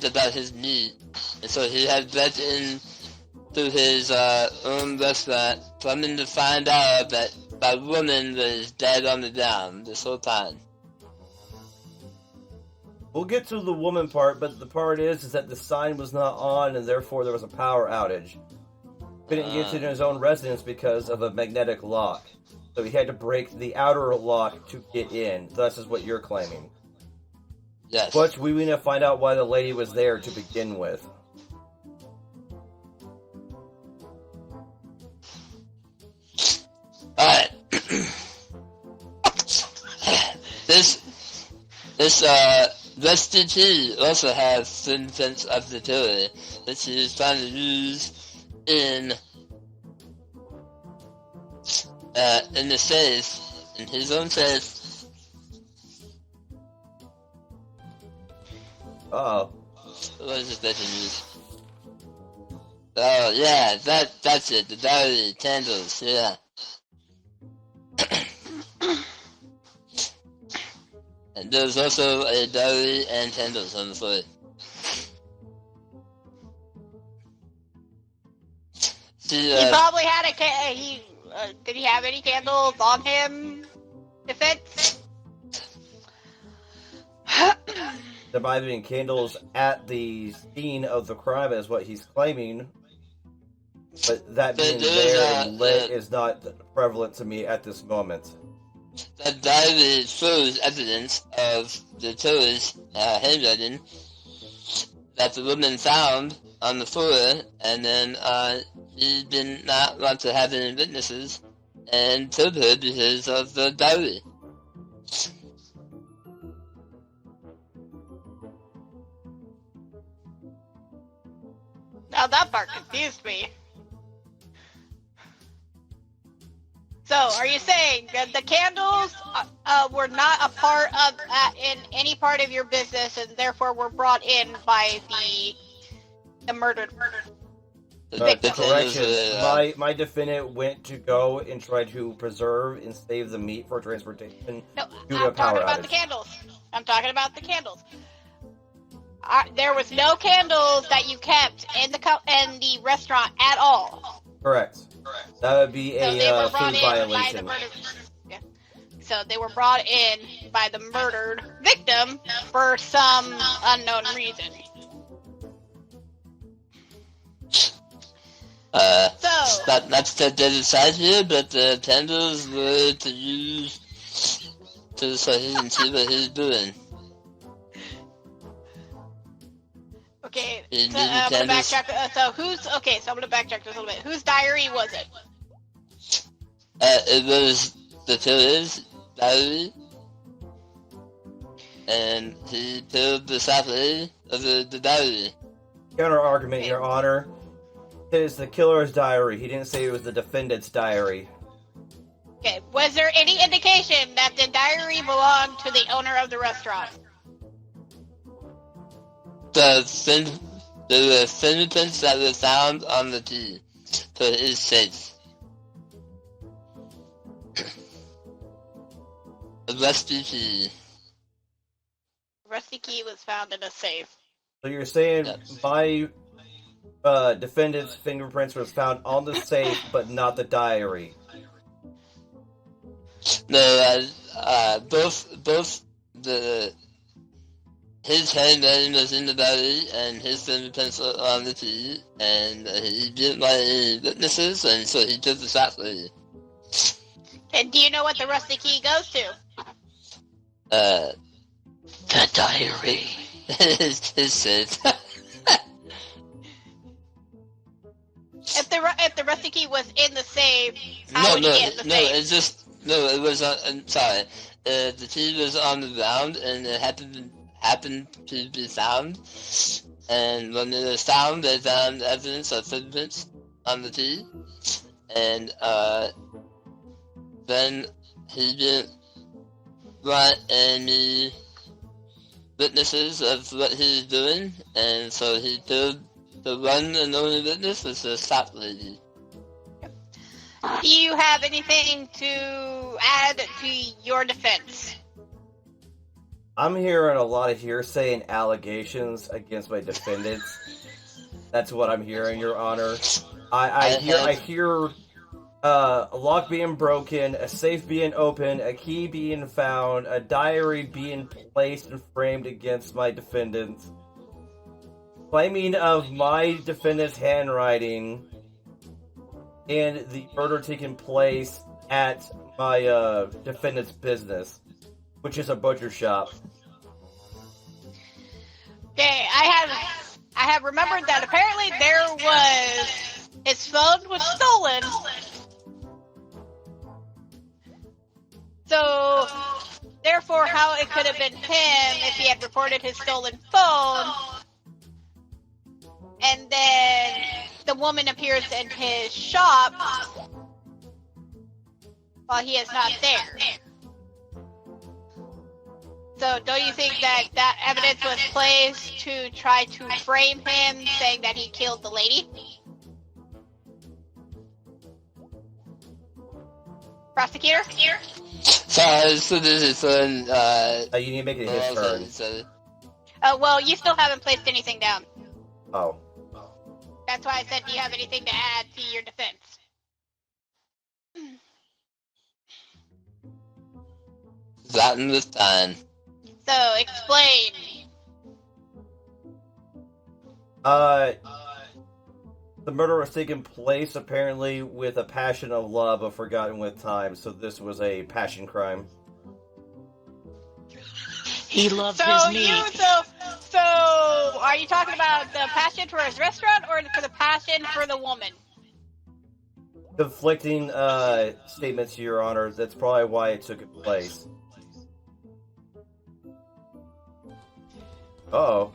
about his meat, and so he had bet in to his own restaurant, coming to find out that that woman was dead on the ground this whole time. We'll get to the woman part, but the part is that the sign was not on, and therefore there was a power outage. Couldn't get into his own residence because of a magnetic lock. So he had to break the outer lock to get in. This is what you're claiming. Yes. But we need to find out why the lady was there to begin with. Alright. This Vestige also has some sense of the theory that she is trying to use in the safe, in his own safe. Uh-oh. What is this that you use? Oh yeah, that's it, the diary, candles, yeah. And there's also a diary and candles on the floor. He probably had did he have any candles on him? Defense? There might have been candles at the scene of the crime, is what he's claiming. But that being there and lit is not prevalent to me at this moment. That diary shows evidence of the killer's handwriting that the woman found on the floor, and then he did not want to have any witnesses and killed her because of the diary. Now that part confused me. So, are you saying that the candles were not a part of in any part of your business, and therefore were brought in by the murdered victim? Correction. My defendant went to go and try to preserve and save the meat for transportation. No, due to a I'm power talking about outage. the candles. I'm talking about the candles. There was no candles that you kept in the restaurant at all. Correct. That would be So they were a brought food in violation. by the murdered. Yeah. So they were brought in by the murdered victim for some unknown reason. That's the decide here, but the candles were to use so he can see what he's doing. Okay, so I'm gonna backtrack. So I'm gonna backtrack just a little bit. Whose diary was it? It was the killer's diary, and he killed the sapling of the diary. Counter argument, Your Honor. It is the killer's diary. He didn't say it was the defendant's diary. Okay, was there any indication that the diary belonged to the owner of the restaurant? There were fingerprints that were found on the key to his safe. A rusty key. Rusty key was found in a safe. So you're saying my defendant's fingerprints was found on the safe, but not the diary? No, both his handwriting was in the diary, and his fingerprints were on the key, and he didn't like any witnesses, and so he took the shot lady. And do you know what the rusty key goes to? The diary. his safe. If the rusty key was in the safe, how would he get in the safe? It was sorry. The key was on the ground, and it happened to be found. And when it was found, they found evidence of fingerprints on the key. And then he didn't want any witnesses of what he was doing, and so he killed the one and only witness was the shop lady. Do you have anything to add to your defense? I'm hearing a lot of hearsay and allegations against my defendants. That's what I'm hearing, Your Honor. I hear a lock being broken, a safe being opened, a key being found, a diary being placed and framed against my defendants, claiming of my defendant's handwriting, and the murder taking place at my defendant's business, which is a butcher shop. Okay, I have remembered that apparently his phone was stolen. So, therefore, how it could have been him if he had reported his stolen phone, and then the woman appears in his shop while he is not there. So don't you think that evidence was placed to try to frame him, saying that he killed the lady? Prosecutor? So this is when You need to make it his turn. Well, you still haven't placed anything down. Oh. That's why I said, do you have anything to add to your defense? That in this time. So, explain. The murder was taking place apparently with a passion of love, but forgotten with time. So this was a passion crime. He loved his meat. So, are you talking about the passion for his restaurant or for the passion for the woman? Conflicting statements, Your Honor. That's probably why it took place. Uh-oh.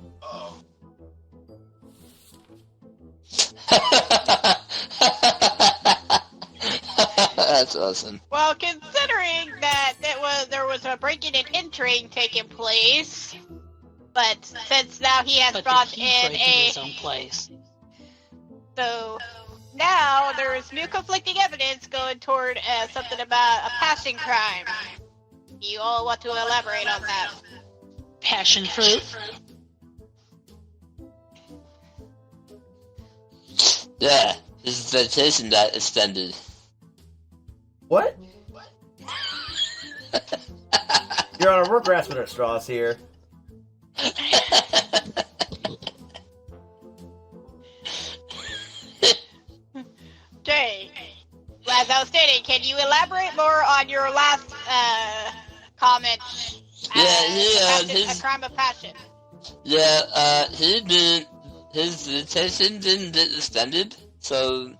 That's awesome. Well, considering that there was a breaking and entering taking place, but since now he has brought in his own place. So now there's new conflicting evidence going toward something about a passing crime. You all want to elaborate on that? Passion fruit. Yeah, his vacation got extended. What? Your Honor, we're grasping at straws here. Jay, as I was stating, can you elaborate more on your last comment? A crime of passion. Yeah, his vacation didn't get extended, so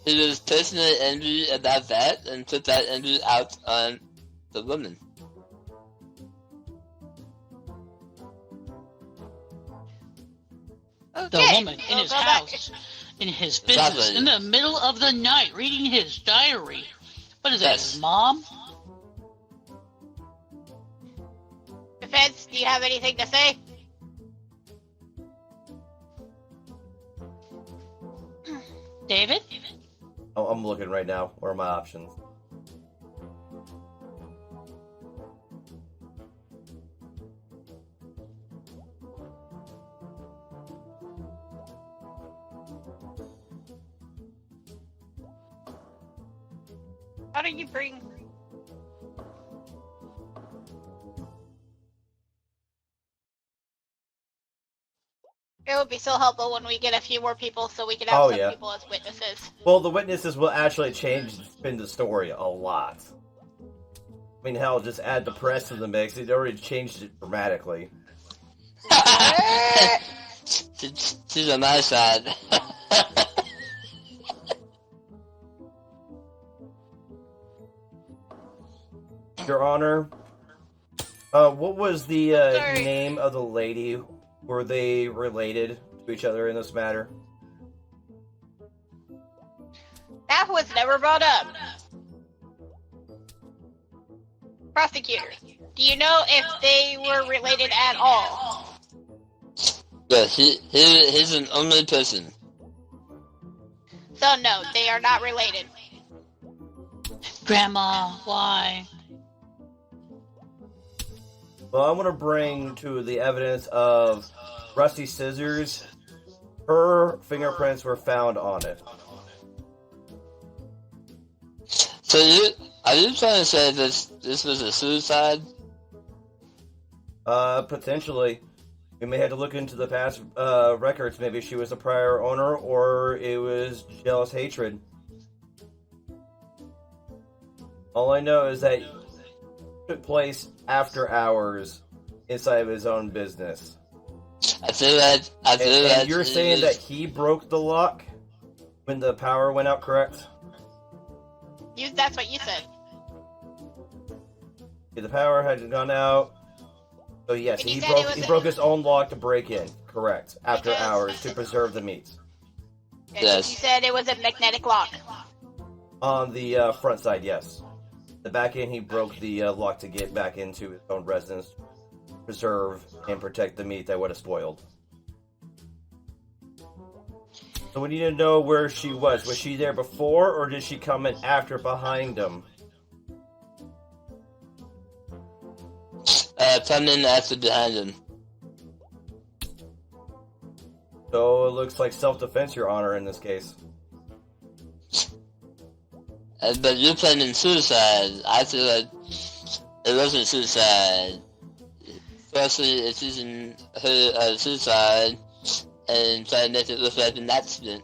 he was personally angry about that and put that anger out on the woman. Okay, the woman in his house, in his business, in the middle of the night, reading his diary. What is that, his mom? Defense, do you have anything to say? David? Oh, I'm looking right now. What are my options? How do you bring... It would be so helpful when we get a few more people so we can have some people as witnesses. Well, the witnesses will actually spin the story a lot. I mean, hell, just add the press to the mix. It already changed it dramatically. She's on my side. Your Honor, what was the name of the lady? Were they related to each other in this matter? That was never brought up. Prosecutor, do you know if they were related at all? Yeah, he's an only person. So no, they are not related. Grandma, why? Well, I'm going to bring to the evidence of Rusty Scissors. Her fingerprints were found on it. So are you trying to say this was a suicide? Potentially. We may have to look into the past records. Maybe she was a prior owner, or it was jealous hatred. All I know is that it took place after hours inside of his own business. I feel that. And you're saying that he broke the lock when the power went out, correct? That's what you said. Yeah, the power had gone out. So yes, he broke his own lock to break in, correct, after hours to preserve the meat. Yes. You said it was a magnetic lock. On the front side, yes. The back end, he broke the lock to get back into his own residence, preserve and protect the meat that would have spoiled. So we need to know where she was. Was she there before, or did she come in after behind him? Coming after behind him. So it looks like self-defense, Your Honor, in this case. But you're planning suicide. I feel like it wasn't suicide. Firstly, it's using her suicide and trying to make it look like an accident.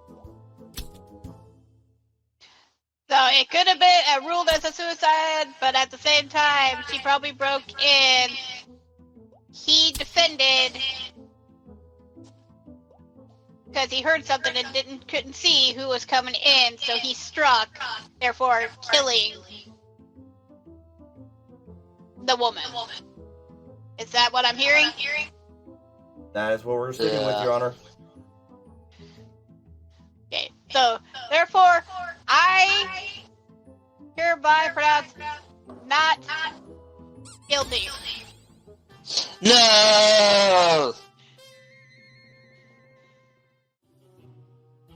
So it could have been ruled as a suicide, but at the same time, she probably broke in. He defended because he heard something and couldn't see who was coming in, so he struck, therefore killing the woman. Is that what I'm hearing? That is what we're sticking with, Your Honor. Okay, so therefore, Hereby pronounced not guilty. No!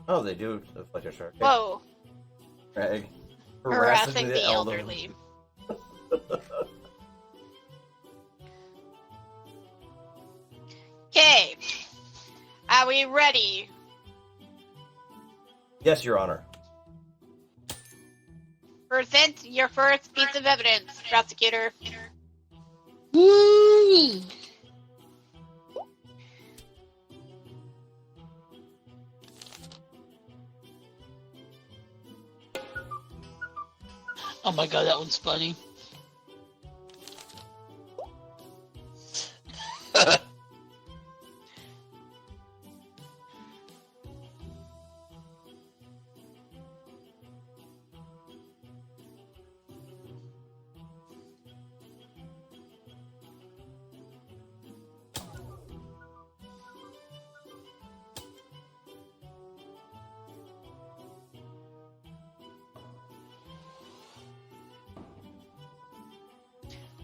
Oh, they do afflict a shark. Whoa. Craig. Harassing the elderly. Okay. Are we ready? Yes, Your Honor. Present your first piece of evidence, prosecutor. Woo! Oh my god, that one's funny.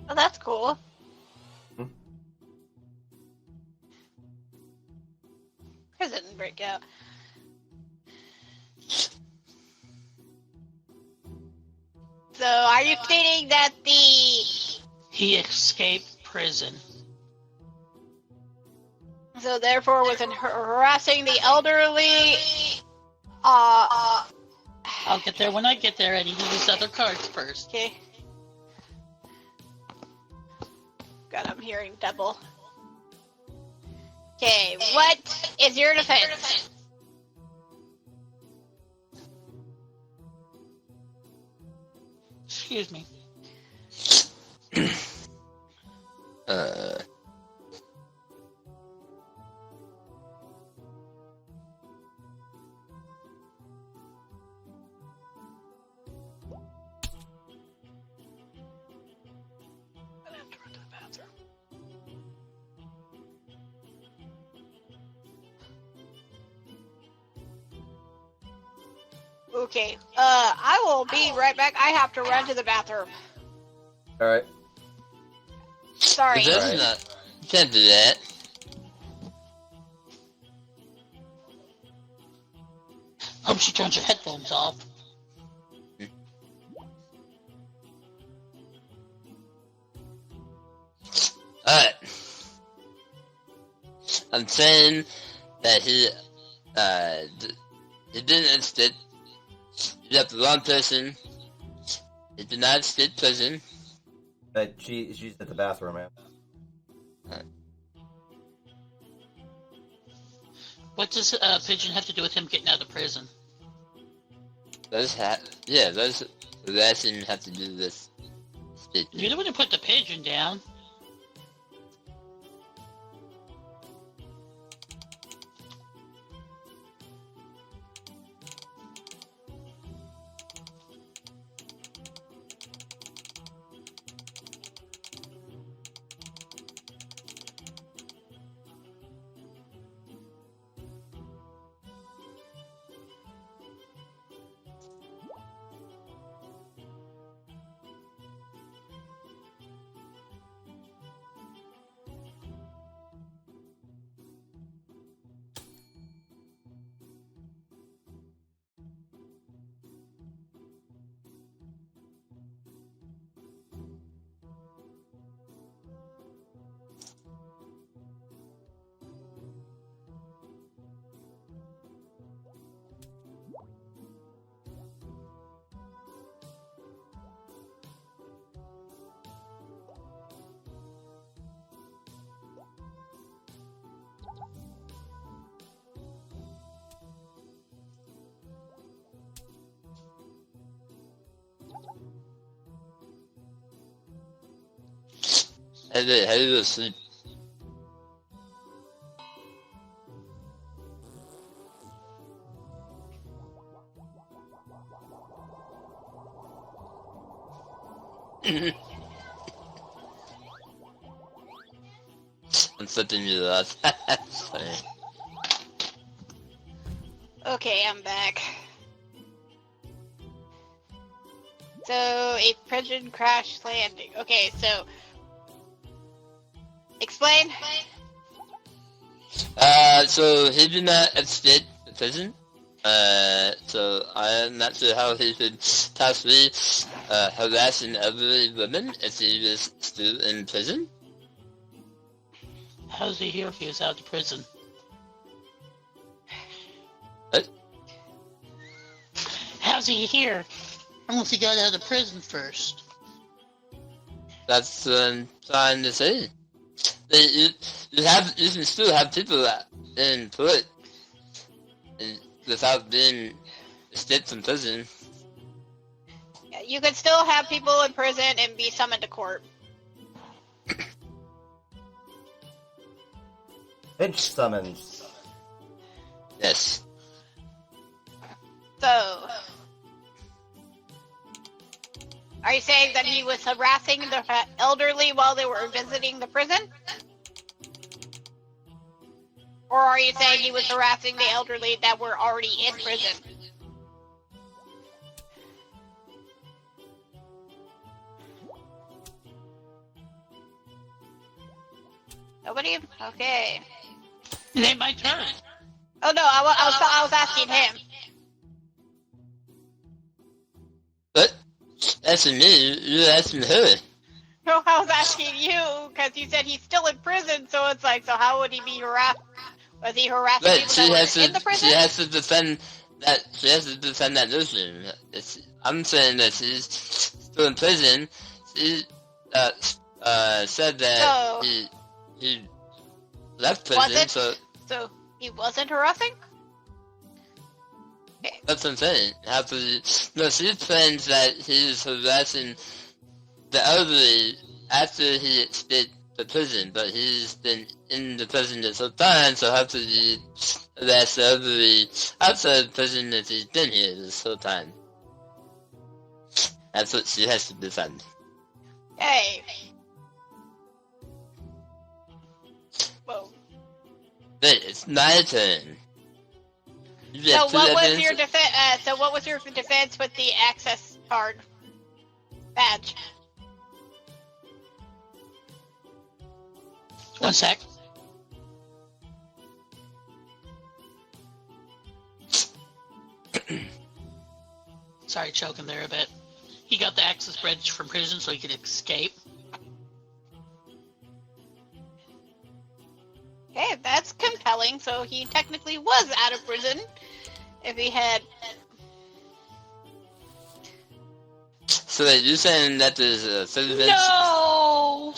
Oh, that's cool. Hmm. Prison breakout. So, are you stating that He escaped prison. so therefore was harassing the elderly? I'll get there when I get there. I need to use other cards first. Okay. God, I'm hearing double. Okay, what is your defense? Excuse me. Okay, I will be right back. I have to run to the bathroom. Alright. Sorry. That's Right. not. You can't do that. Hope she turns her headphones off. Alright. I'm saying that he didn't escape. You got the wrong person. He did not escape prison. But she's at the bathroom, man. What does Pigeon have to do with him getting out of prison? Those that shouldn't have to do this. You're the one who put the pigeon down. How did you sleep? I'm flipping you that. That's funny. Okay, I'm back. So, a prison crash landing. Okay, so... Explain. So he did not escape the prison. So I'm not sure how he could possibly harassing elderly women if he was still in prison. How's he here if he was out of prison? What? How's he here? Unless he got out of prison first. That's what I'm trying to say. You can still have people in put without being escaped from prison. You could still have people in prison and be summoned to court. Bench summons. Yes. So... Are you saying that he was harassing the elderly while they were visiting the prison? Or are you saying he was harassing the elderly that were already in prison? Nobody? Okay. It ain't my turn. Oh no, I was asking him. But asking me, you're asking her. No, I was asking you because you said he's still in prison. So it's like, so how would he be harassed? Was he harassing But people that were in the prison? she has to defend that. She has to defend that notion. I'm saying that she's still in prison. She said that he left prison. So he wasn't harassing? Okay. That's what I'm saying. No, she claims that he's harassing the elderly after he escaped the prison, but he's been in the prison this whole time, so how could he harass the elderly outside the prison if he's been here this whole time? That's what she has to defend. Hey. Whoa. Wait, it's my turn. So what was your defense? So what was your defense with the access card badge? One sec. Sorry, choking there a bit. He got the access badge from prison so he could escape. Okay, that's compelling. So he technically was out of prison. If he had... So wait, you're saying that there's a citizen... No!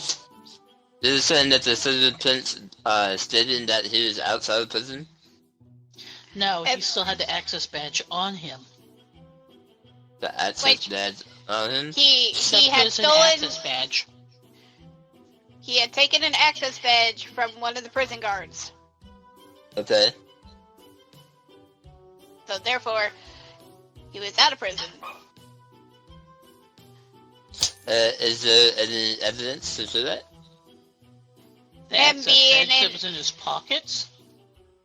You're saying that the citizen stating that he was outside of prison? No, he still had the access badge on him. The access badge on him? He had prison stolen... access badge. He had taken an access badge from one of the prison guards. Okay. So therefore, he was out of prison. Is there any evidence to show that? The Him access being badge in- that was in his pockets?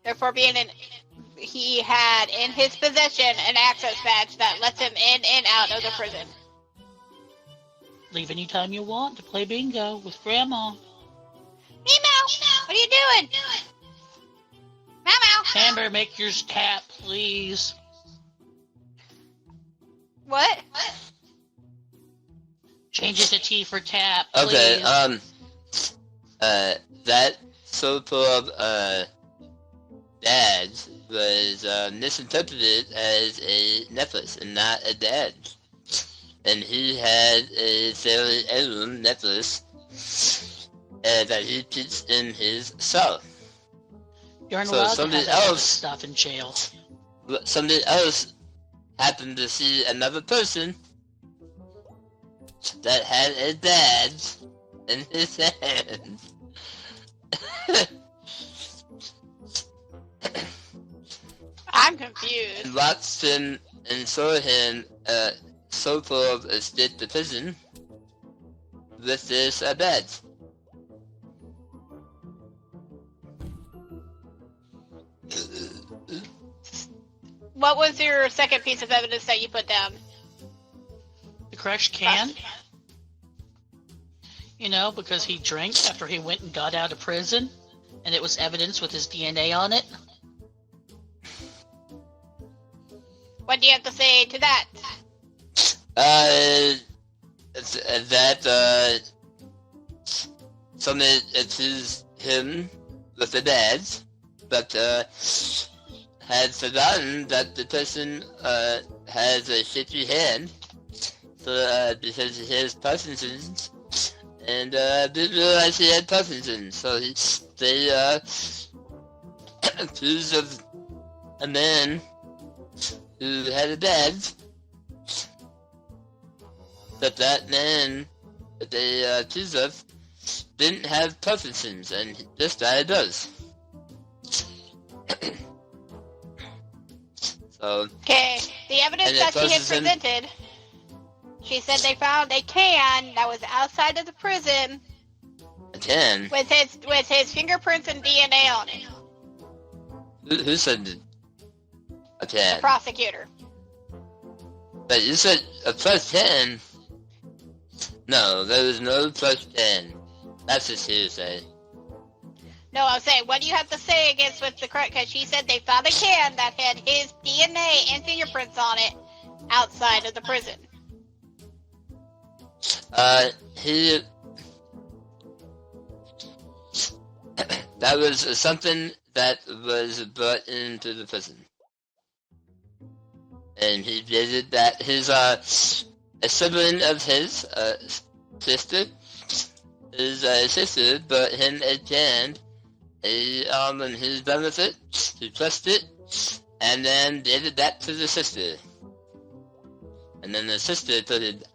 Therefore, he had in his possession an access badge that lets him in and out of the prison. Leave anytime you want to play bingo with Grandma. Meow! What are you doing? Meow! Amber, make yours tap, please. What? Change it to T for tap, please. Okay, that so-called, badge was, misinterpreted as a necklace and not a badge. And he had a fairly heirloom necklace that he keeps in his cell. You aren't So allowed to somebody have that else- stuff in jail. But somebody else happened to see another person that had a badge in his hand. I'm confused. And watched him and saw him so-called escape the prison with this badge. What was your second piece of evidence that you put down? The crushed can? You know, because he drank after he went and got out of prison, and it was evidence with his DNA on it. What do you have to say to that? Something it's him with the dads, but had forgotten that the person has a shaky hand, so because he has Parkinson's, and didn't realize he had Parkinson's, so they accused of a man who had a dad, but that man that they accused of didn't have Parkinson's, and this guy does. So, okay, the evidence that she had presented, she said they found a can that was outside of the prison. A can? With his fingerprints and DNA on it. Who said a can? The prosecutor. But you said a plus 10? No, there was no plus 10. That's just hearsay. No, I'm saying, what do you have to say against with the correct? Because she said they found a can that had his DNA and fingerprints on it outside of the prison. That was something that was brought into the prison. And he did that. A sibling of his, sister, his sister brought him a can, on his benefit, he pressed it, and then did that to the sister. And then the sister put it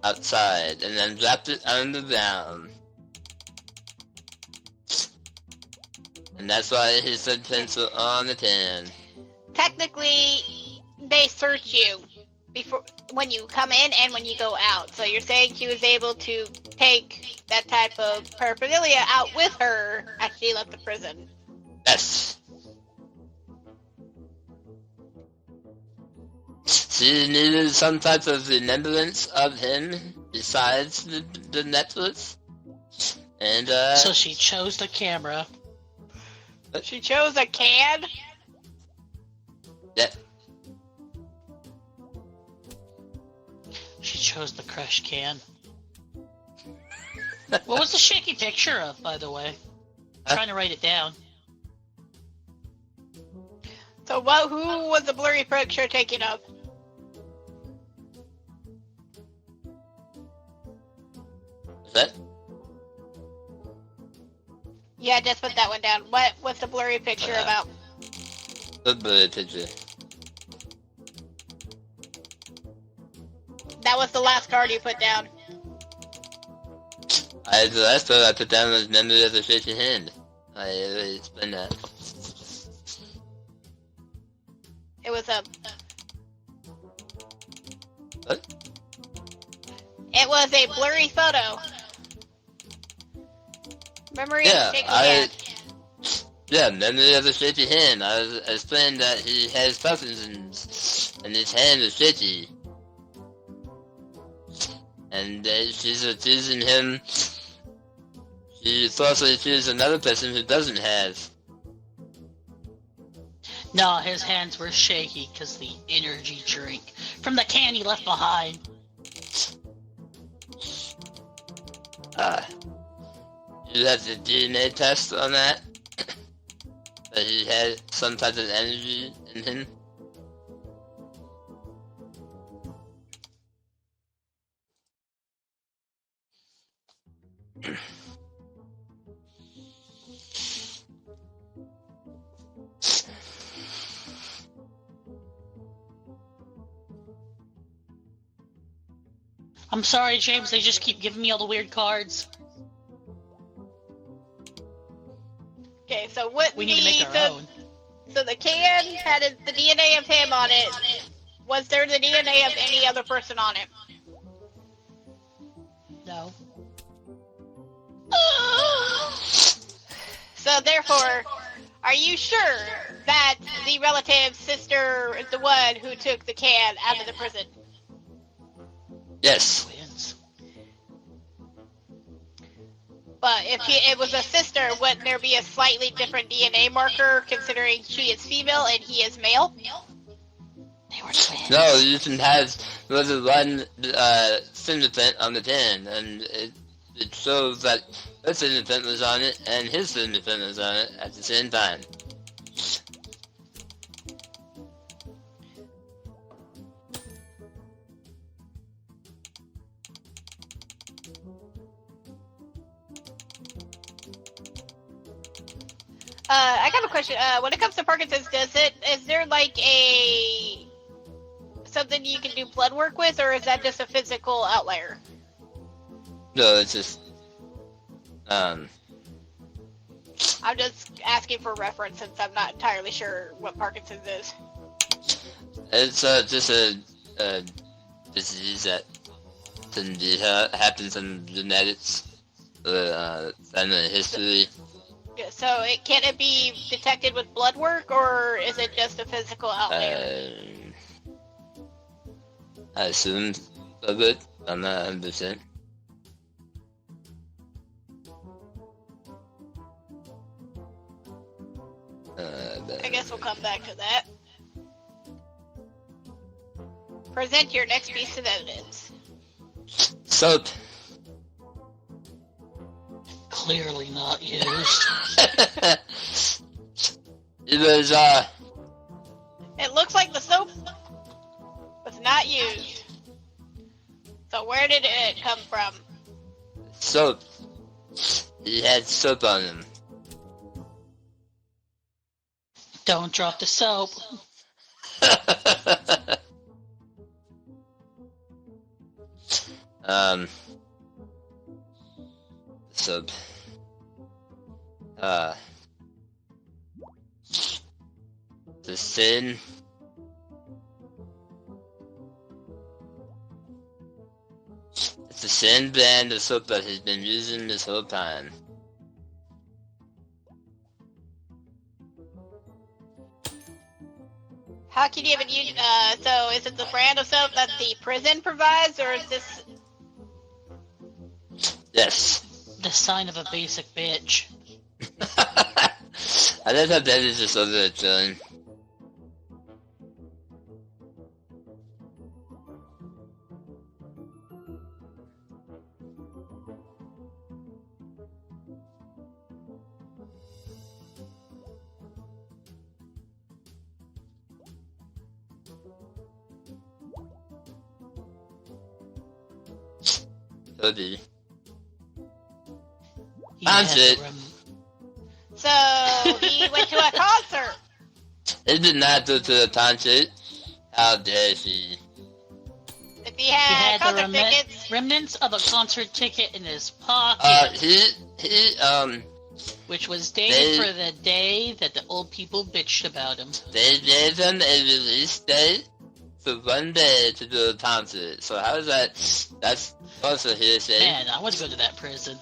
outside, and then dropped it on the ground. And that's why his footprints were on the can. Technically, they search you when you come in and when you go out. So you're saying she was able to take that type of paraphernalia out with her as she left the prison? Yes. She needed some type of remembrance of him besides the necklace. And, So she chose the camera. She chose a can? Yeah. She chose the crushed can. What was the shaky picture of, by the way? I'm trying to write it down. So who was the blurry picture taken of? Is that? Yeah, just put that one down. What's the blurry picture about? The blurry picture. That was the last card you put down. The last card I put down was memory of the shaking hand. I already explained that. It was a... What? It was a blurry photo. Memory of the shaky hand. Yeah, memory of the shaky hand. I explained that he has Parkinson's, and his hand is shaky. And she's accusing him. She falsely accused another person who doesn't have. No, his hands were shaky because the energy drink from the can he left behind. You have the DNA test on that? That he had some type of energy in him? I'm sorry, James, they just keep giving me all the weird cards. Okay, so what we need to make our own. So the can had the DNA of him on it. Was there the DNA of any other person on it? No. So therefore, are you sure that the relative's sister is the one who took the can out of the prison? Yes. Twins. But if it was a sister, wouldn't there be a slightly different DNA marker considering she is female and he is male? They were twins. No, you can have more than one fingerprint on the pin, and it shows that her fingerprint was on it and his fingerprint was on it at the same time. I got a question. When it comes to Parkinson's, is there like something you can do blood work with, or is that just a physical outlier? No, it's just I'm just asking for reference since I'm not entirely sure what Parkinson's is. it's just a disease that happens in genetics, family history. Yeah, so can it be detected with blood work, or is it just a physical outlier? I assume a bit. I'm not 100%. I guess we'll come back to that. Present your next piece of evidence. Soap. Clearly not used. It was, It looks like the soap was not used. So where did it come from? soap. He had soap on him. Don't drop the soap. Soap. The sin. It's the sin brand of soap that he's been using this whole time. How can you even use, so is it the brand of soap that the prison provides, or is this... Yes. The sign of a basic bitch. I love how Ben is just over there chilling. Toby. He That's had it. to So, he went to a concert! He did not go to the concert. How dare he? If he He had had the concert tickets... remnants of a concert ticket in his pocket, which was dated for the day that the old people bitched about him. They gave him a release date for 1 day to do a concert. So how is that? That's also hearsay. Man, I want to go to that prison.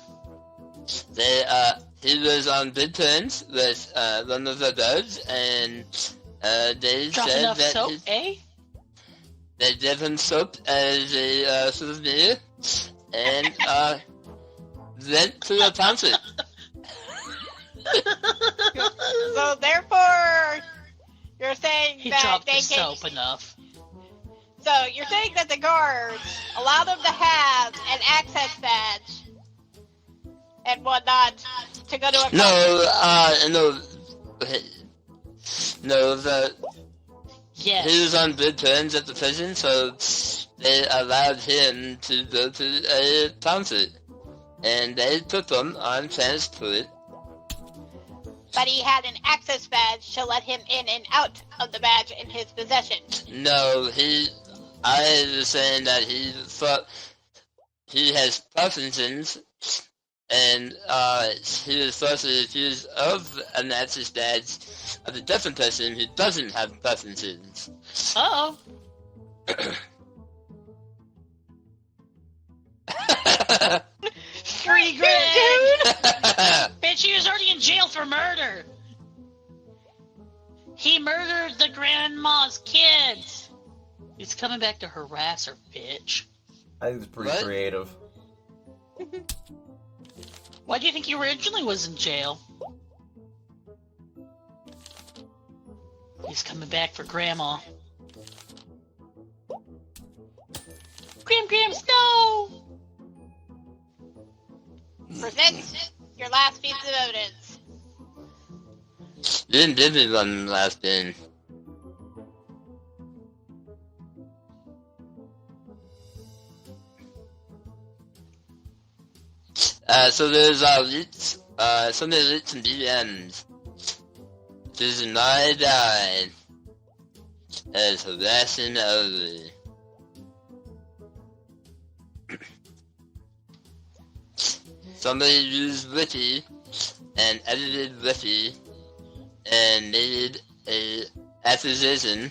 He was on good terms with one of the birds, and they Drop said enough that soap, eh? they gave him soap as a souvenir, and went to a concert. So, therefore, you're saying He that dropped they the can... soap enough. So, you're saying that the guards allow them to have an access badge and whatnot to go to a concert? Yes. He was on good terms at the prison, so they allowed him to go to a concert. And they took him on transport. But he had an access badge to let him in and out of the badge in his possession. No, I was saying that he thought he has Parkinson's, and he was falsely accused of an access badge of a different person who doesn't have Parkinson's. Uh-oh. Free Greg! Bitch, he was already in jail for murder! He murdered the grandma's kids! He's coming back to harass her, bitch. I think it's pretty What? creative. Why do you think he originally was in jail? He's coming back for Grandma. Grams, no! Present your last piece of evidence. You didn't give me one last game. So there's leaks, so many leaks and DMs. There's a 9 and it's harassing elderly. Somebody used Wiki and edited Wiki and made a accusation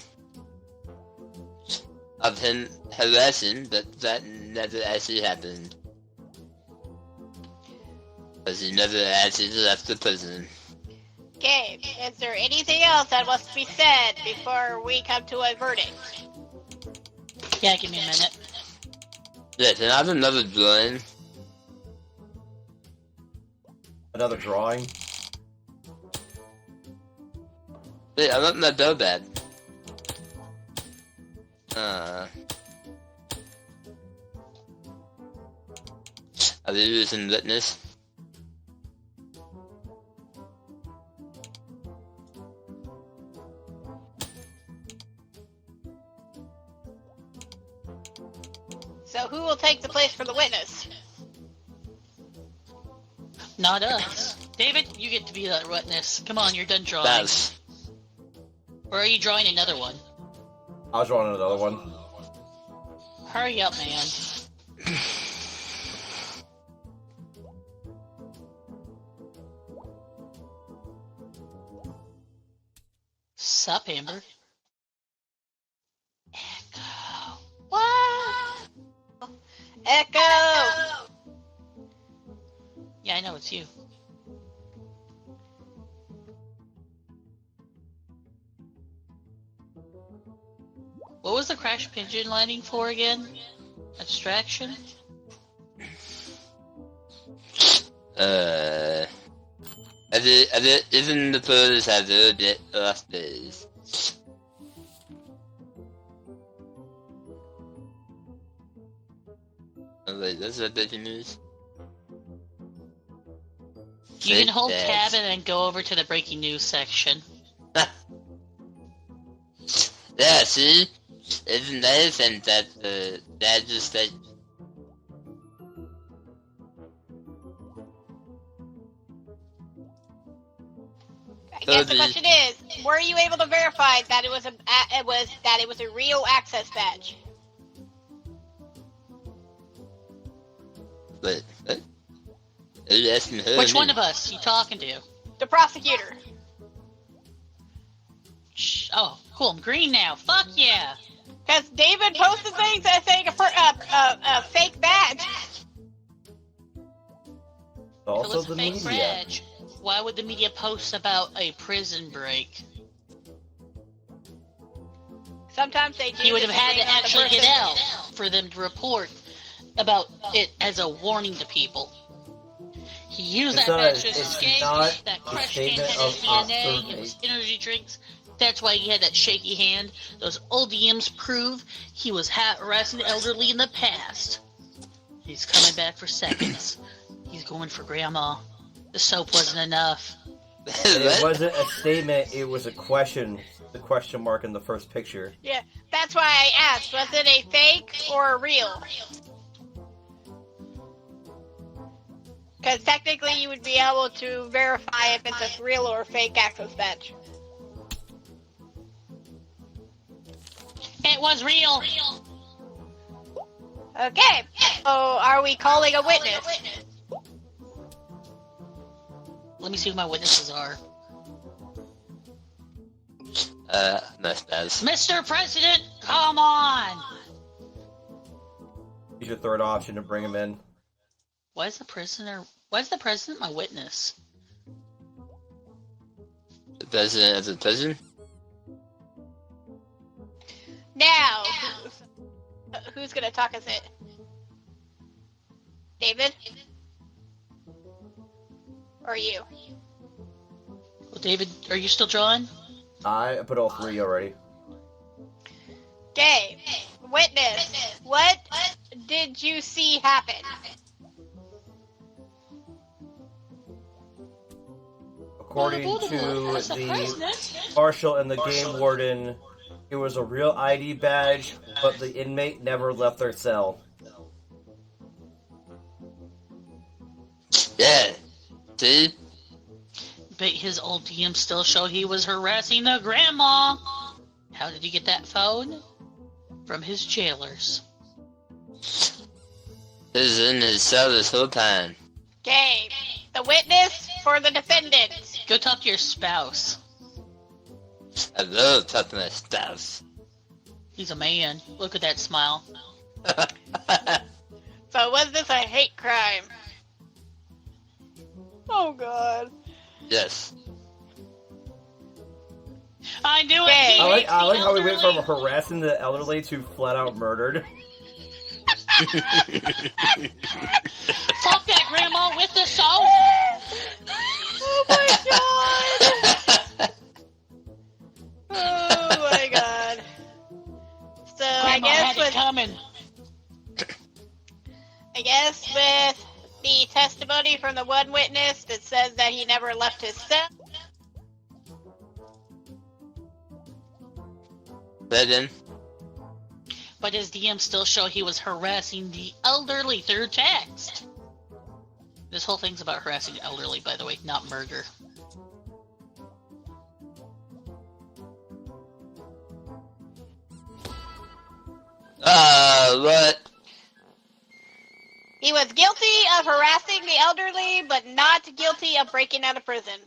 of him harassing, but that never actually happened. Because he never actually left the prison. Okay, is there anything else that must be said before we come to a verdict? Yeah, give me a minute. Yeah, can I have another drawing? Another drawing. Wait, I want my bell back. Are they using witness? So who will take the place for the witness? Not us. David, you get to be that witness. Come on, you're done drawing. That's... Or are you drawing another one? I was drawing another one. Hurry up, man. Sup, Amber? Echo. What? Echo! Yeah, I know it's you. What was the crash pigeon lighting for again? A distraction? Even the photos have their last days. Oh wait, that's what breaking news? You can hold Fake tab dads. and then go over to the breaking news section. Yeah, see? It's nice and that dad just like... I guess the question is, were you able to verify that it was a real access badge? Wait, what? Are you asking her? Which or me? one of us you talking to? The prosecutor. Shh. Oh, cool. I'm green now. Fuck yeah. Because David posted things that saying a fake badge. If it Also was a the fake media. badge, why would the media post about a prison break? Sometimes they do. He would have had to depending on the actually get person. out for them to report about it as a warning to people. He used It's that not- badge to it's escape. not That a crush can had statement his of DNA, it was energy drinks. That's why he had that shaky hand. Those old DMs prove he was harassing the elderly in the past. He's coming back for seconds. He's going for Grandma. The soap wasn't enough. It What? wasn't a statement, it was a question. The question mark in the first picture. Yeah, that's why I asked, was it a fake or a real? Because technically you would be able to verify if it's a real or fake access badge. It was real. Okay, so are we calling a witness? Let me see who my witnesses are. Mustache. Mr. President, come on! Use your third option to bring him in. Why is the president my witness? The president of the prison? Now, who's gonna talk as it? David? Or you? Well, David, are you still drawing? I put all 3 already. Okay. Witness. What did you see happen? According to the marshal and the game warden, it was a real ID badge, but the inmate never left their cell. Yeah. See? But his old DM still show he was harassing the grandma. How did he get that phone? From his jailers. He was in his cell this whole time. Okay. The witness for the defendant. Go talk to your spouse. I love talking to my spouse. He's a man. Look at that smile. So was this a hate crime? Oh god. Yes. I knew Okay. it. I like how we went from harassing the elderly to flat out murdered. Fuck that grandma with the salt. Oh my god. Oh my god. So Grandma had it coming. I guess with the testimony from the one witness that says that he never left his cell. Then. But his DM still show he was harassing the elderly through text. This whole thing's about harassing the elderly, by the way, not murder. What? He was guilty of harassing the elderly, but not guilty of breaking out of prison.